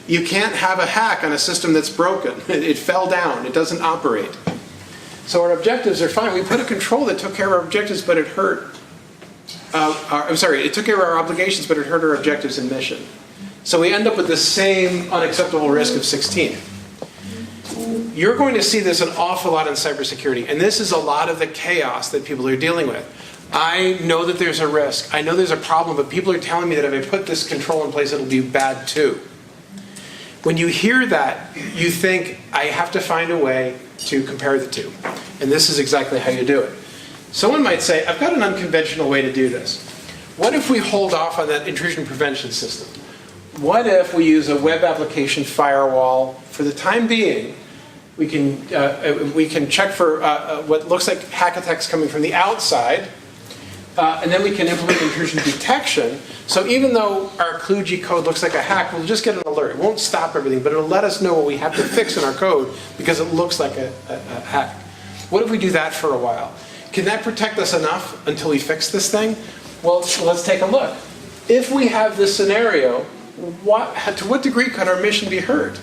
You can't have a hack on a system that's broken. It fell down. It doesn't operate. So our objectives are fine. We put a control that took care of our objectives, but it hurt. It took care of our obligations, but it hurt our objectives and mission. So we end up with the same unacceptable risk of 16. You're going to see this an awful lot in cybersecurity, and this is a lot of the chaos that people are dealing with. I know that there's a risk. I know there's a problem, but people are telling me that if I put this control in place, it'll be bad too. When you hear that, you think, I have to find a way to compare the two. And this is exactly how you do it. Someone might say, I've got an unconventional way to do this. What if we hold off on that intrusion prevention system? What if we use a web application firewall for the time being? We can check for what looks like hack attacks coming from the outside, and then we can implement intrusion detection. So even though our kludgy code looks like a hack, we'll just get an alert. It won't stop everything, but it'll let us know what we have to fix in our code because it looks like a hack. What if we do that for a while? Can that protect us enough until we fix this thing? Well, let's take a look. If we have this scenario, to what degree could our mission be hurt?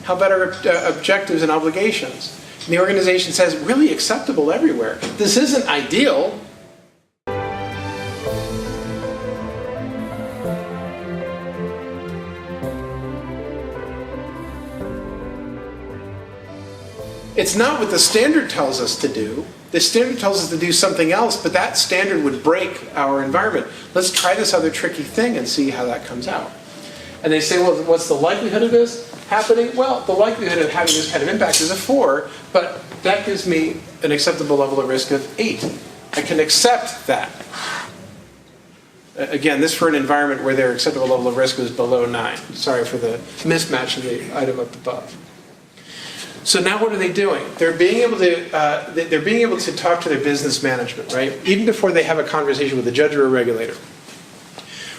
How about our objectives and obligations? And the organization says, really acceptable everywhere. This isn't ideal. It's not what the standard tells us to do. The standard tells us to do something else, but that standard would break our environment. Let's try this other tricky thing and see how that comes out. And they say, well, what's the likelihood of this happening? Well, the likelihood of having this kind of impact is a 4, but that gives me an acceptable level of risk of 8. I can accept that. Again, this for an environment where their acceptable level of risk was below 9. Sorry for the mismatch in the item up above. So now what are they doing? They're being able to talk to their business management, right? Even before they have a conversation with a judge or a regulator.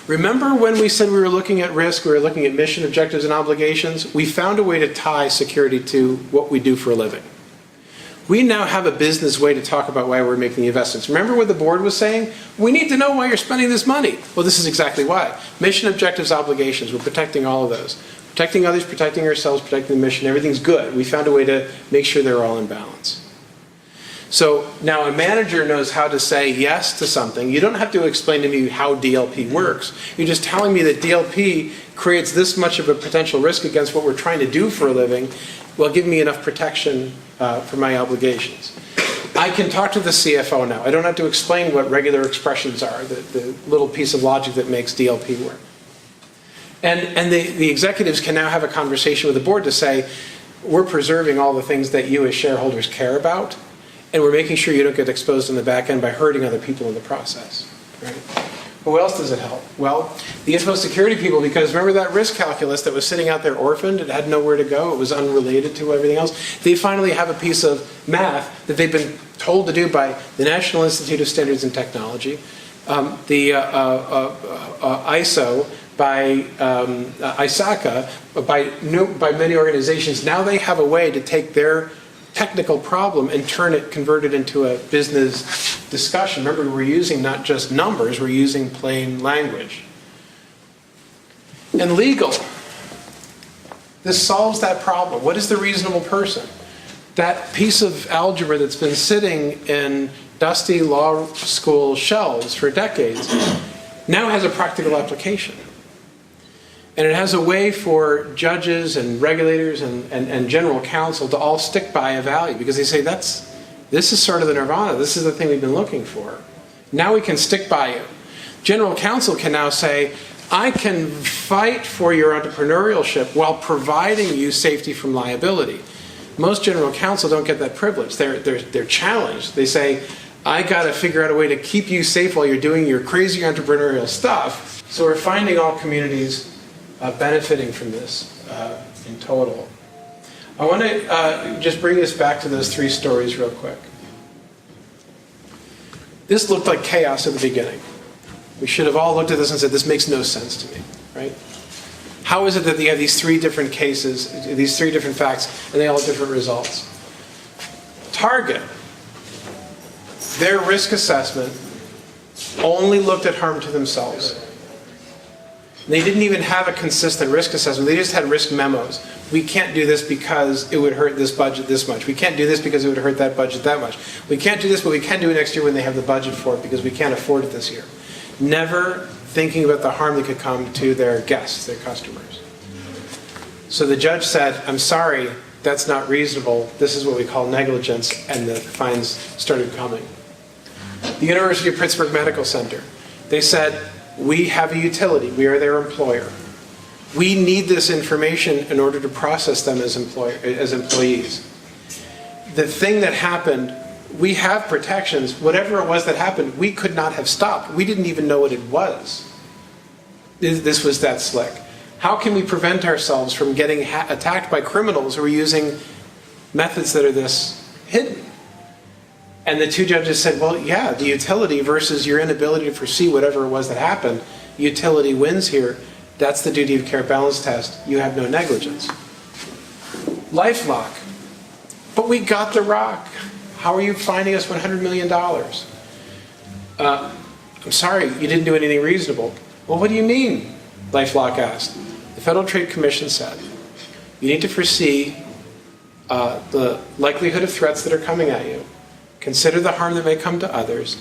Remember when we said we were looking at risk, we were looking at mission, objectives, and obligations? We found a way to tie security to what we do for a living. We now have a business way to talk about why we're making the investments. Remember what the board was saying? We need to know why you're spending this money. Well, this is exactly why. Mission, objectives, obligations. We're protecting all of those. Protecting others, protecting ourselves, protecting the mission, everything's good. We found a way to make sure they're all in balance. So now a manager knows how to say yes to something. You don't have to explain to me how DLP works. You're just telling me that DLP creates this much of a potential risk against what we're trying to do for a living. Well, give me enough protection for my obligations. I can talk to the CFO now. I don't have to explain what regular expressions are, the little piece of logic that makes DLP work. And the executives can now have a conversation with the board to say, we're preserving all the things that you as shareholders care about, and we're making sure you don't get exposed in the back end by hurting other people in the process. Right? Who else does it help? Well, the info security people, because remember that risk calculus that was sitting out there orphaned? It had nowhere to go. It was unrelated to everything else. They finally have a piece of math that they've been told to do by the National Institute of Standards and Technology, the ISO, by ISACA, by many organizations. Now they have a way to take their technical problem and convert it into a business discussion. Remember, we're using not just numbers, we're using plain language. And legal. This solves that problem. What is the reasonable person? That piece of algebra that's been sitting in dusty law school shelves for decades now has a practical application. And it has a way for judges and regulators and general counsel to all stick by a value because they say, this is sort of the nirvana. This is the thing we've been looking for. Now we can stick by it. General counsel can now say, I can fight for your entrepreneurship while providing you safety from liability. Most general counsel don't get that privilege. They're challenged. They say, I got to figure out a way to keep you safe while you're doing your crazy entrepreneurial stuff. So we're finding all communities benefiting from this in total. I want to just bring us back to those 3 stories real quick. This looked like chaos at the beginning. We should have all looked at this and said, this makes no sense to me, right? How is it that you have these three different cases, these three different facts, and they all have different results? Target, their risk assessment only looked at harm to themselves. They didn't even have a consistent risk assessment. They just had risk memos. We can't do this because it would hurt this budget this much. We can't do this because it would hurt that budget that much. We can't do this, but we can do it next year when they have the budget for it because we can't afford it this year. Never thinking about the harm that could come to their guests, their customers. So the judge said, I'm sorry, that's not reasonable. This is what we call negligence, and the fines started coming. The University of Pittsburgh Medical Center, they said, we have a utility. We are their employer. We need this information in order to process them as employees. The thing that happened, we have protections. Whatever it was that happened, we could not have stopped. We didn't even know what it was. This was that slick. How can we prevent ourselves from getting attacked by criminals who are using methods that are this hidden? And the two judges said, well, yeah, the utility versus your inability to foresee whatever it was that happened, utility wins here. That's the duty of care balance test. You have no negligence. LifeLock. But we got the rock. How are you fining us $100 million? I'm sorry, you didn't do anything reasonable. Well, what do you mean? LifeLock asked. The Federal Trade Commission said, you need to foresee the likelihood of threats that are coming at you. Consider the harm that may come to others.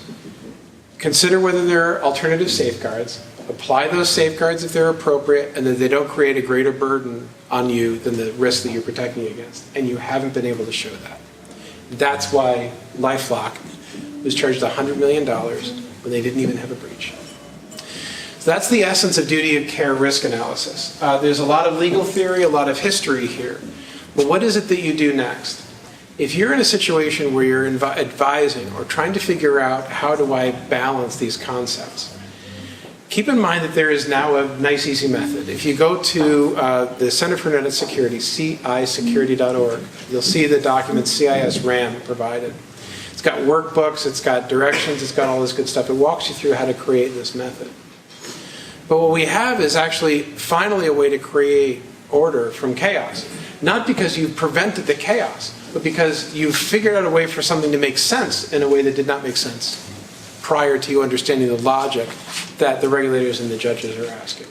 Consider whether there are alternative safeguards. Apply those safeguards if they're appropriate and that they don't create a greater burden on you than the risk that you're protecting against. And you haven't been able to show that. That's why LifeLock was charged $100 million when they didn't even have a breach. So that's the essence of duty of care risk analysis. There's a lot of legal theory, a lot of history here. But what is it that you do next? If you're in a situation where you're advising or trying to figure out how do I balance these concepts, keep in mind that there is now a nice, easy method. If you go to the Center for Internet Security, cisecurity.org, you'll see the document CIS RAM provided. It's got workbooks, it's got directions, it's got all this good stuff. It walks you through how to create this method. But what we have is actually finally a way to create order from chaos. Not because you've prevented the chaos, but because you've figured out a way for something to make sense in a way that did not make sense prior to you understanding the logic that the regulators and the judges are asking.